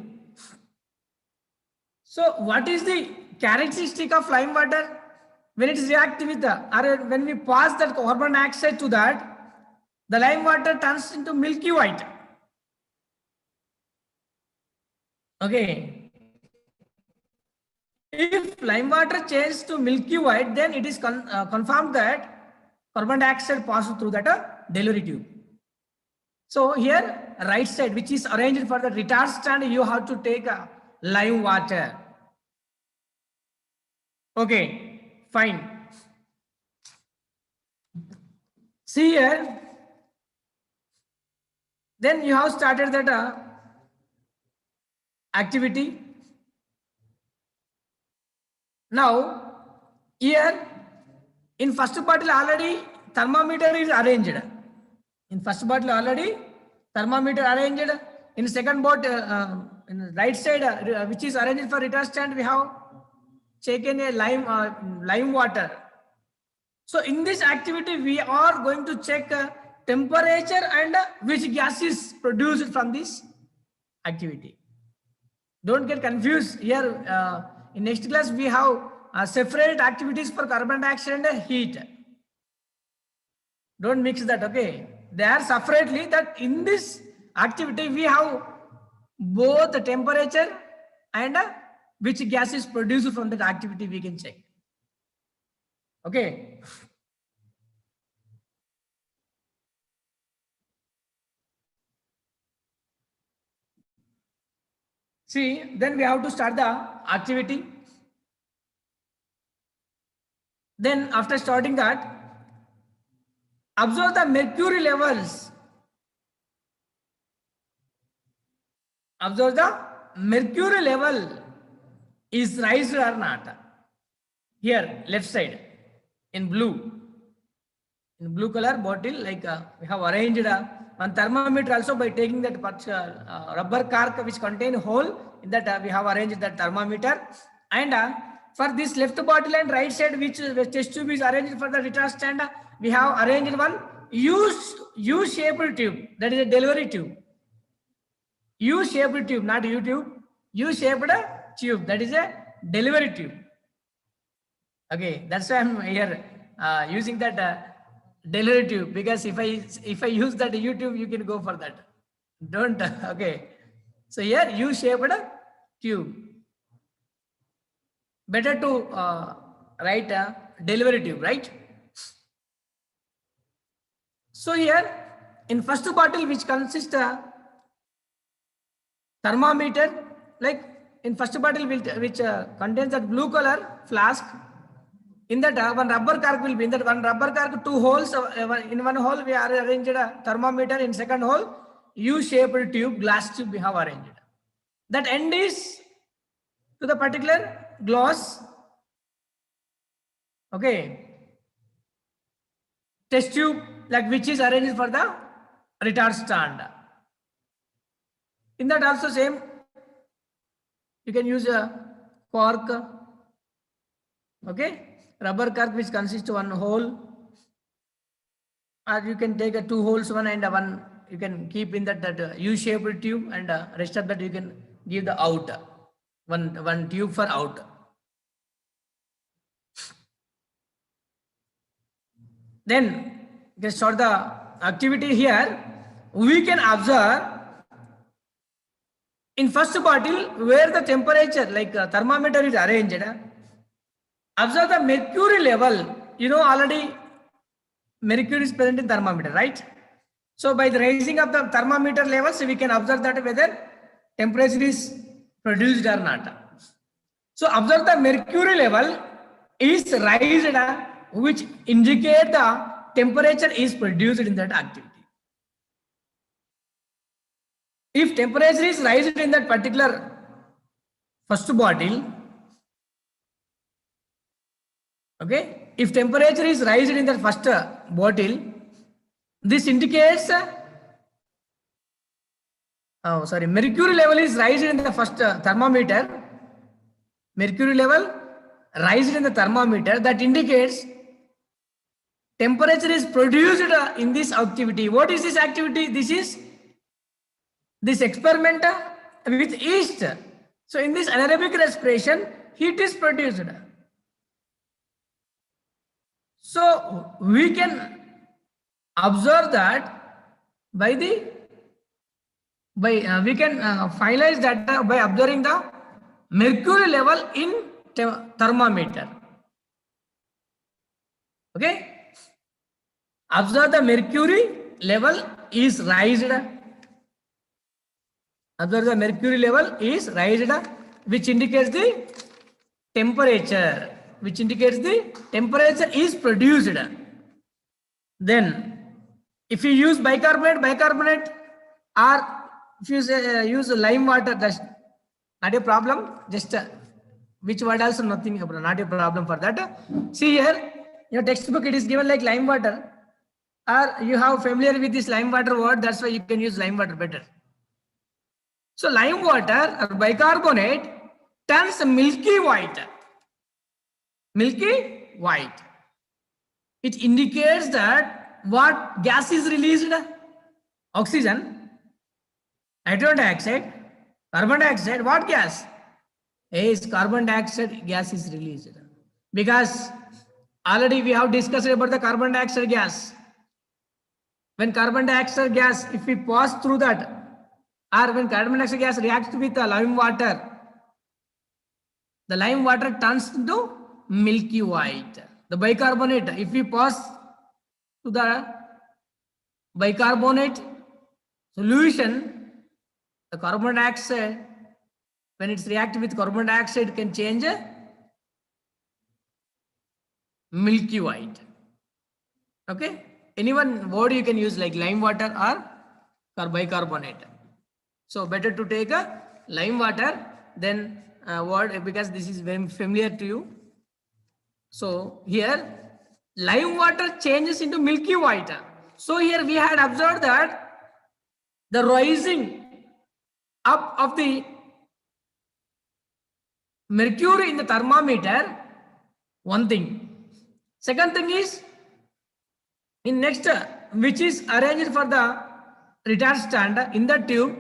So what is the characteristic of lime water? When it is reactive with the, or when we pass that carbon dioxide to that, the lime water turns into milky white. Okay. If lime water changes to milky white, then it is confirmed that carbon dioxide passes through that delivery tube. So here, right side, which is arranged for the retard stand, you have to take lime water. Okay, fine. See here, then you have started that activity. Now, here in first bottle already thermometer is arranged. In first bottle already thermometer arranged. In second bottle, in right side, which is arranged for retard stand, we have taken a lime water. So in this activity, we are going to check temperature and which gas is produced from this activity. Don't get confused here. In next class, we have separate activities for carbon dioxide and heat. Don't mix that, okay? They are separately. That in this activity, we have both the temperature and which gas is produced from that activity we can check. Okay. See, then we have to start the activity. Then after starting that, observe the mercury levels. Observe the mercury level is raised or not. Here, left side, in blue color bottle, like we have arranged one thermometer also by taking that rubber cork which contain hole. In that we have arranged that thermometer, and for this left bottle and right side, which test tube is arranged for the retard stand, we have arranged one U-shaped tube. That is a delivery tube. U-shaped tube, not U-tube. U-shaped tube. That is a delivery tube. Okay, that's why I'm here using that delivery tube, because if I use that U-tube, you can go for that. Don't. Okay. So here U-shaped tube. Better to write a delivery tube, right? So here in first bottle, which consists thermometer, like in first bottle which contains that blue color flask. In that one rubber cork will be, in that one rubber cork, 2 holes. In one hole we are arranged a thermometer. In second hole, U-shaped tube, glass tube we have arranged. That end is to the particular glass. Okay. Test tube, like which is arranged for the retard stand. In that also same, you can use a cork. Okay. Rubber cork which consists of 1 hole, or you can take a 2 holes, one and one you can keep in that U-shaped tube, and rest of that you can give the out, one tube for out. Then just start the activity here. We can observe in first bottle where the temperature, like thermometer is arranged. Observe the mercury level. You know already mercury is present in thermometer, right? So by the raising of the thermometer levels, we can observe that whether temperature is produced or not. So observe the mercury level is raised, which indicate the temperature is produced in that activity. If temperature is raised in that particular first bottle, okay, if temperature is raised in the first bottle, this indicates, mercury level is raised in the first thermometer. Mercury level raised in the thermometer, that indicates temperature is produced in this activity. What is this activity? This is this experiment with yeast. So in this anaerobic respiration, heat is produced. So we can observe that by we can finalize that by observing the mercury level in thermometer. Okay, observe the mercury level is raised. Observe the mercury level is raised, which indicates the temperature. Which indicates the temperature is produced. Then, if you use bicarbonate, or if you use lime water, that's not a problem. Just which word also nothing, not a problem for that. See here, your textbook it is given like lime water, or you have familiar with this lime water word. That's why you can use lime water better. So lime water or bicarbonate turns milky white. Milky white. It indicates that what gas is released? Oxygen, hydrogen dioxide, carbon dioxide. What gas? Yes, carbon dioxide gas is released. Because already we have discussed about the carbon dioxide gas. When carbon dioxide gas, if we pass through that, or when carbon dioxide gas reacts with the lime water, the lime water turns into milky white. The bicarbonate, if we pass to the bicarbonate solution, the carbon dioxide, when it's reacted with carbon dioxide, can change milky white. Okay, any one word you can use like lime water or bicarbonate. So better to take a lime water than word, because this is very familiar to you. So here lime water changes into milky white. So here we had observed that the rising up of the mercury in the thermometer, one thing. Second thing is, in next, which is arranged for the retard stand, in the tube,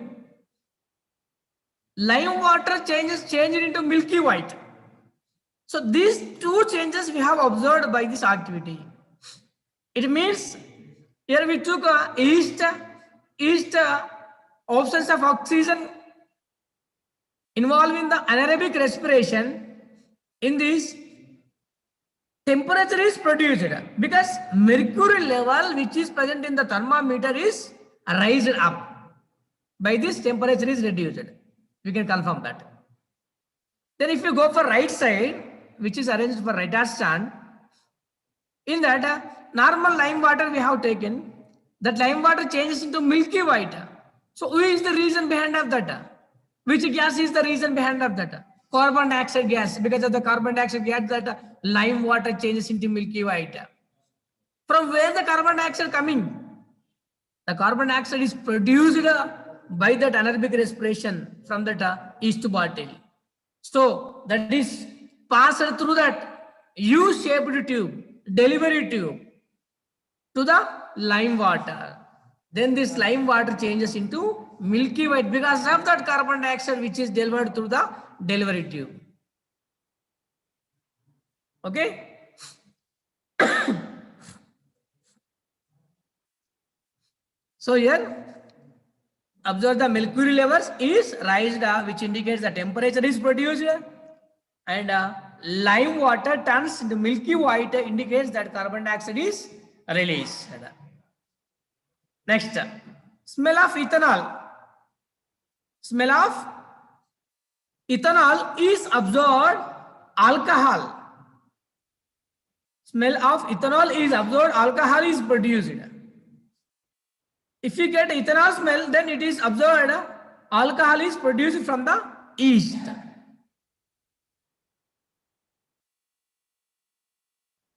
lime water changed into milky white. So these two changes we have observed by this activity. It means here we took yeast absence of oxygen involving the anaerobic respiration. In this, temperature is produced because mercury level which is present in the thermometer is raised up. By this, temperature is reduced. We can confirm that. Then if you go for right side, which is arranged for retard stand, in that normal lime water we have taken, that lime water changes into milky white. So who is the reason behind of that? Which gas is the reason behind of that? Carbon dioxide gas. Because of the carbon dioxide gas, that lime water changes into milky white. From where the carbon dioxide coming? The carbon dioxide is produced by that anaerobic respiration from that yeast bottle. So that is passed through that U-shaped tube, delivery tube, to the lime water. Then this lime water changes into milky white because of that carbon dioxide which is delivered through the delivery tube. Okay. So here, observe the mercury levels is raised, which indicates the temperature is produced, and lime water turns into milky white, indicates that carbon dioxide is released. Next, smell of ethanol. Smell of ethanol is absorbed alcohol. Smell of ethanol is absorbed, alcohol is produced. If you get ethanol smell, then it is absorbed, alcohol is produced from the yeast.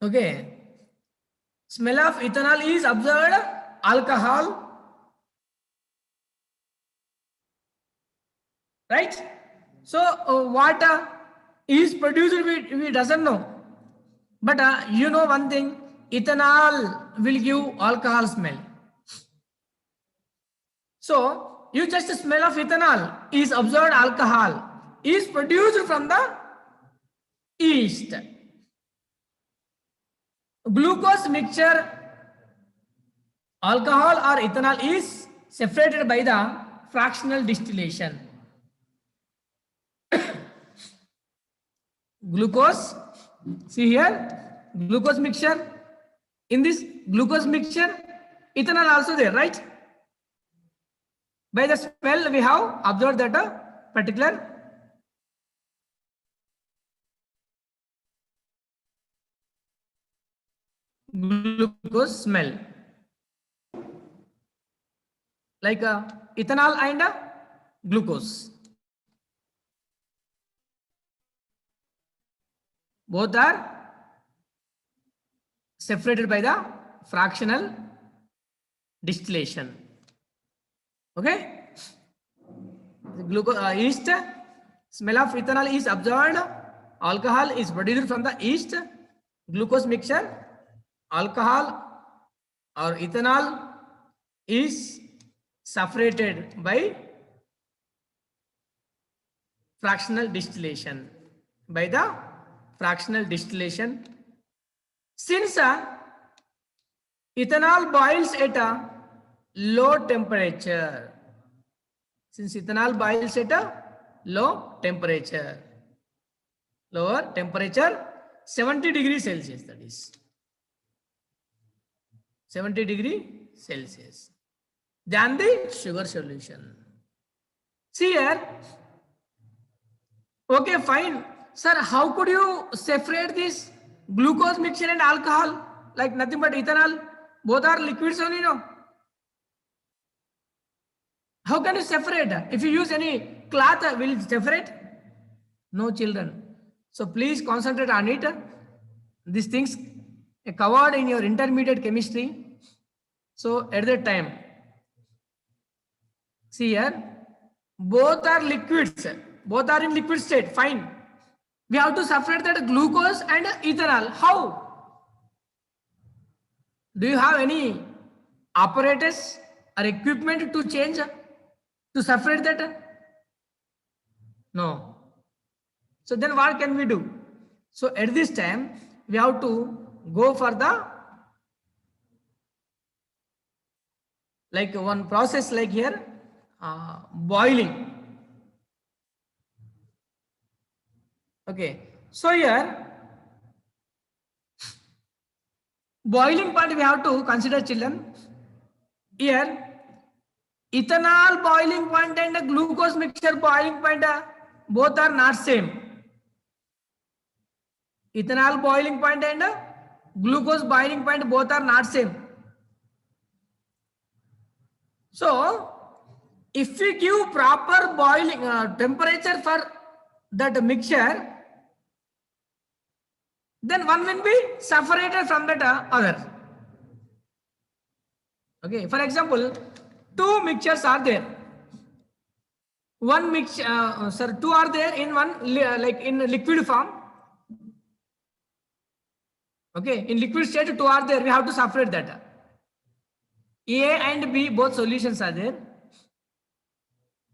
Okay. Smell of ethanol is observed, alcohol. Right? So what is produced, we doesn't know. But you know one thing, ethanol will give alcohol smell. So you just smell of ethanol is observed, alcohol is produced from the yeast. Glucose mixture, alcohol or ethanol is separated by the fractional distillation. Glucose, see here, glucose mixture. In this glucose mixture, ethanol also there, right? By the smell, we have observed that a particular glucose smell, like ethanol and glucose. Both are separated by the fractional distillation. Okay, the glucose yeast, smell of ethanol is observed, alcohol is produced from the yeast. Glucose mixture, alcohol or ethanol is separated by fractional distillation. By the fractional distillation, since ethanol boils at a low temperature, since ethanol boils at a low temperature, lower temperature 70 degrees Celsius, that is 70 degrees Celsius, than the sugar solution. See here, okay, fine. Sir, how could you separate this glucose mixture and alcohol? Like nothing but ethanol, both are liquids only, no? How can you separate? If you use any cloth, will it separate? No, children. So please concentrate on it. These things are covered in your intermediate chemistry. So at that time, see here, both are liquids, both are in liquid state, fine. we have to separate that glucose and ethanol. How? Do you have any apparatus or equipment to change, to separate that? No. So then what can we do? So at this time, we have to go for the, like one process like here, boiling. Okay. So here, boiling point we have to consider, children. Here, ethanol boiling point and glucose mixture boiling point, both are not same. Ethanol boiling point and glucose boiling point both are not same. So if we give proper boiling temperature for that mixture, then one will be separated from that other. Okay, for example, two mixtures are there. One mixture, two are there in one, like in liquid form. Okay, in liquid state, two are there. We have to separate that. A and B, both solutions are there.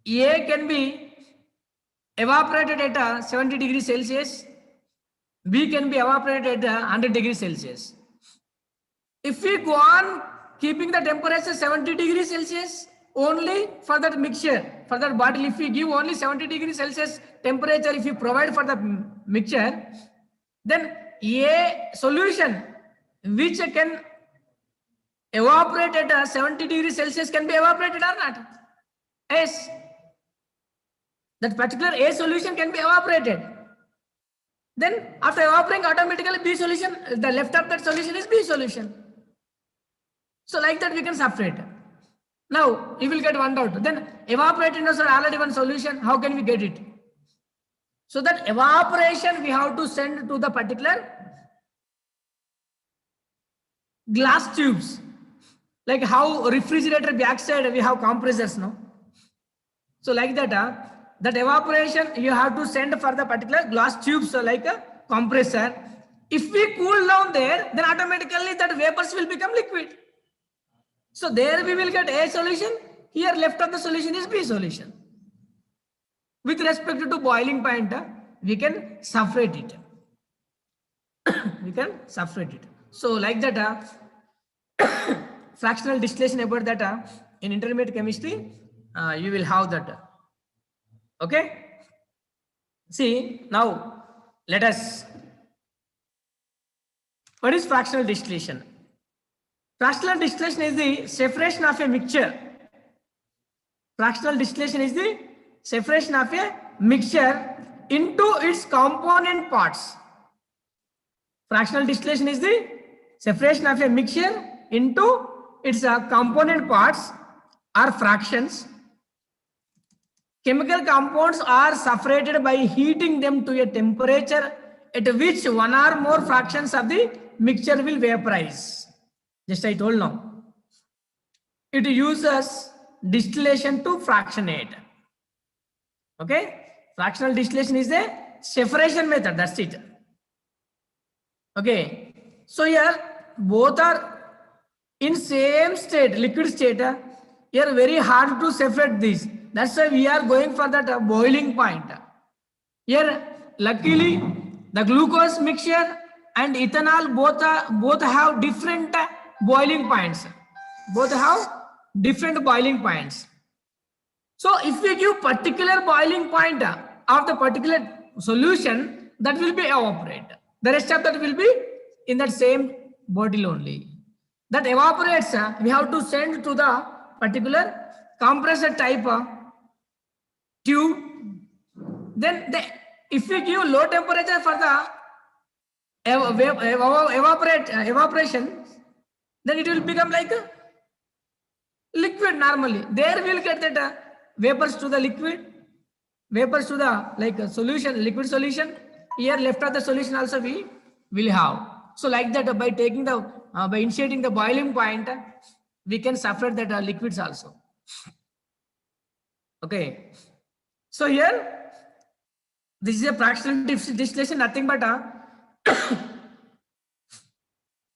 A can be evaporated at 70 degrees Celsius. B can be evaporated at 100 degrees Celsius. If we go on keeping the temperature 70 degrees Celsius only for that mixture, for that bottle, if we give only 70 degrees Celsius temperature, if you provide for the mixture, then a solution which can evaporate at 70 degrees Celsius can be evaporated or not? Yes. That particular A solution can be evaporated. Then after evaporating, automatically B solution, the left of that solution is B solution. So like that we can separate. Now you will get one doubt. Then evaporated is already one solution. How can we get it? So that evaporation we have to send to the particular glass tubes. Like how refrigerator backside we have compressors, no? So like that, that evaporation you have to send for the particular glass tubes, like a compressor. If we cool down there, then automatically that vapors will become liquid. So there we will get A solution. Here left of the solution is B solution. With respect to boiling point, we can separate it. We can separate it. So like that, fractional distillation about that in intermediate chemistry, you will have that. Okay. See, now let us. What is fractional distillation? Fractional distillation is the separation of a mixture. Fractional distillation is the separation of a mixture into its component parts. Fractional distillation is the separation of a mixture into its component parts or fractions. Chemical compounds are separated by heating them to a temperature at which one or more fractions of the mixture will vaporize. Just I told now. It uses distillation to fractionate. Okay? Fractional distillation is a separation method. That's it. Okay. So here both are in same state, liquid state. Here very hard to separate these. That's why we are going for that boiling point. Here luckily the glucose mixture and ethanol both have different boiling points. Both have different boiling points. So if we give particular boiling point of the particular solution, that will be evaporate. The rest of that will be in that same bottle only. That evaporates, we have to send to the particular compressor type tube. Then if we give low temperature for the evaporation, then it will become like a liquid normally. There we will get that vapors to the liquid, vapors to the like a solution, liquid solution. Here left of the solution also we will have. So like that, by taking the by initiating the boiling point, we can separate that liquids also. Okay. So here This is a fractional distillation, nothing but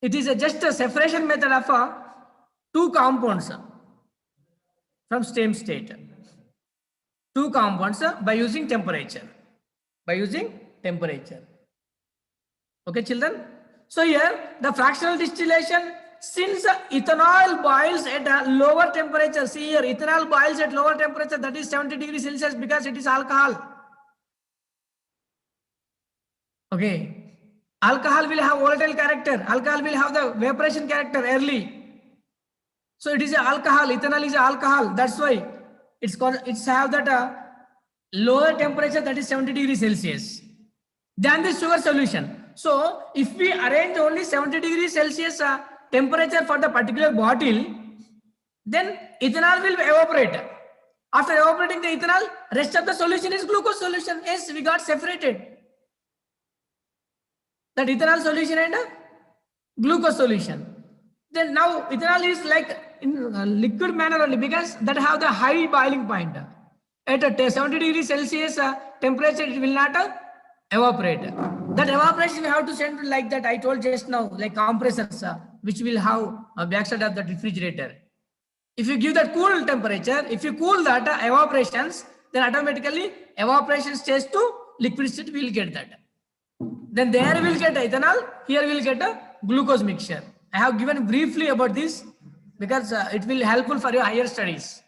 it is just a separation method of two compounds from same state. Two compounds by using temperature. By using temperature. Okay, children? So here the fractional distillation, since ethanol boils at a lower temperature, see here, ethanol boils at lower temperature, that is 70 degrees Celsius, because it is alcohol. Okay. Alcohol will have volatile character. Alcohol will have the evaporation character early. So it is a alcohol. Ethanol is a alcohol. That's why it's called. It's have that lower temperature, that is 70 degrees Celsius, than the sugar solution. So if we arrange only 70 degrees Celsius temperature for the particular bottle, then ethanol will evaporate. After evaporating the ethanol, rest of the solution is glucose solution. Yes, we got separated. That ethanol solution and glucose solution. Then now ethanol is like in liquid manner only, because that have the high boiling point. At a 70 degrees Celsius temperature, it will not evaporate. That evaporation we have to send like that I told just now, like compressors, which will have a backside of the refrigerator. If you give that cool temperature, if you cool that evaporations, then automatically evaporation stage to liquid state will get that. Then there will get ethanol, here will get a glucose mixture. I have given briefly about this because it will helpful for your higher studies.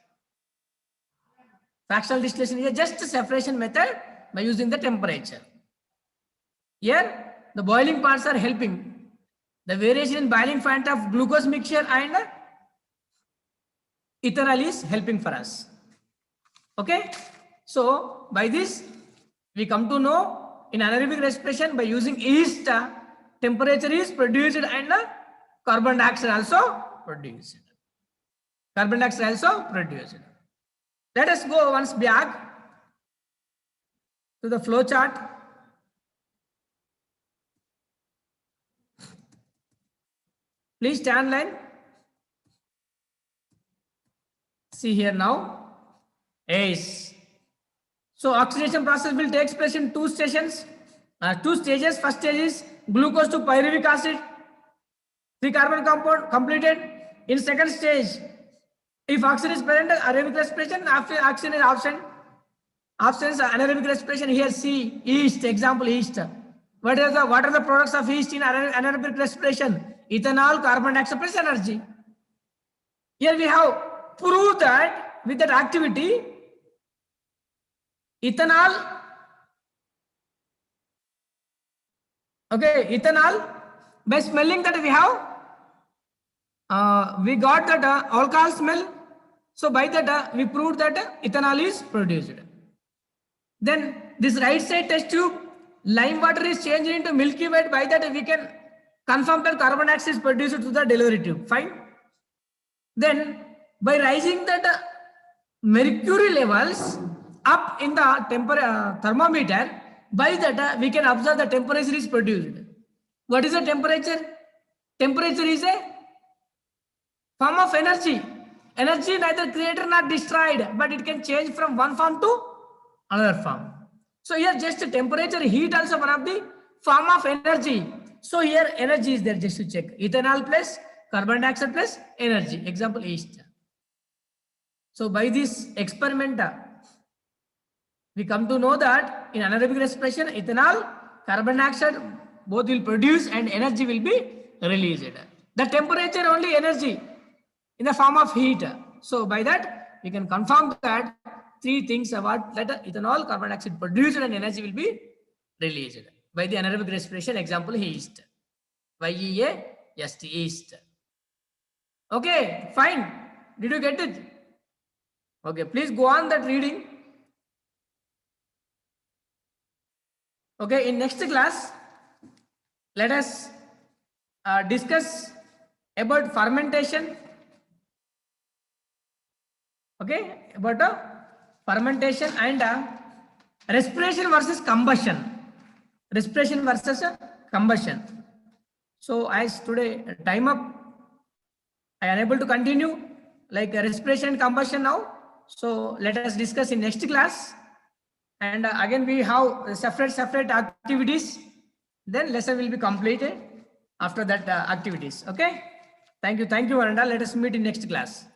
Fractional distillation is just a separation method by using the temperature. Here, the boiling parts are helping. The variation in boiling point of glucose mixture and ethanol is helping for us. Okay. So by this, we come to know in anaerobic respiration, by using yeast, temperature is produced and carbon dioxide also produced. Carbon dioxide also produced. Let us go once back to the flow chart. Please stand line. See here now. Yes. So oxidation process will take place in two stages. First stage is glucose to pyruvic acid. 3 carbon compound completed. In second stage, if oxygen is present, anaerobic respiration. After oxygen is absent, absence anaerobic respiration. Here see yeast. Example yeast. What are the products of yeast in anaerobic respiration? Ethanol, carbon dioxide plus energy. Here we have proved that with that activity, ethanol, okay, ethanol, by smelling that we have, we got that alcohol smell. So by that we proved that ethanol is produced. Then this right side test tube, lime water is changed into milky white. By that we can confirm that carbon dioxide is produced through the delivery tube. Fine. Then by raising that mercury levels up in the thermometer, by that we can observe the temperature is produced. What is the temperature? Temperature is a form of energy. Energy neither created nor destroyed, but it can change from one form to another form. So here just temperature, heat also one of the form of energy. So here energy is there, just to check. Ethanol plus carbon dioxide plus energy. Example yeast. So by this experiment, we come to know that in anaerobic respiration, ethanol, carbon dioxide both will produce and energy will be released. The temperature only energy in the form of heat. So by that we can confirm that three things about that ethanol, carbon dioxide produced and energy will be released by the anaerobic respiration. Example yeast. YEAST, yeast. Okay, fine. Did you get it? Okay, please go on that reading. Okay, in next class, let us discuss about fermentation. Okay, about fermentation and respiration versus combustion. Respiration versus combustion. So as today time up, I am unable to continue like respiration and combustion now. So let us discuss in next class. and again we have separate activities. Then lesson will be completed after that activities. Okay. Thank you, Varanda. Let us meet in next class.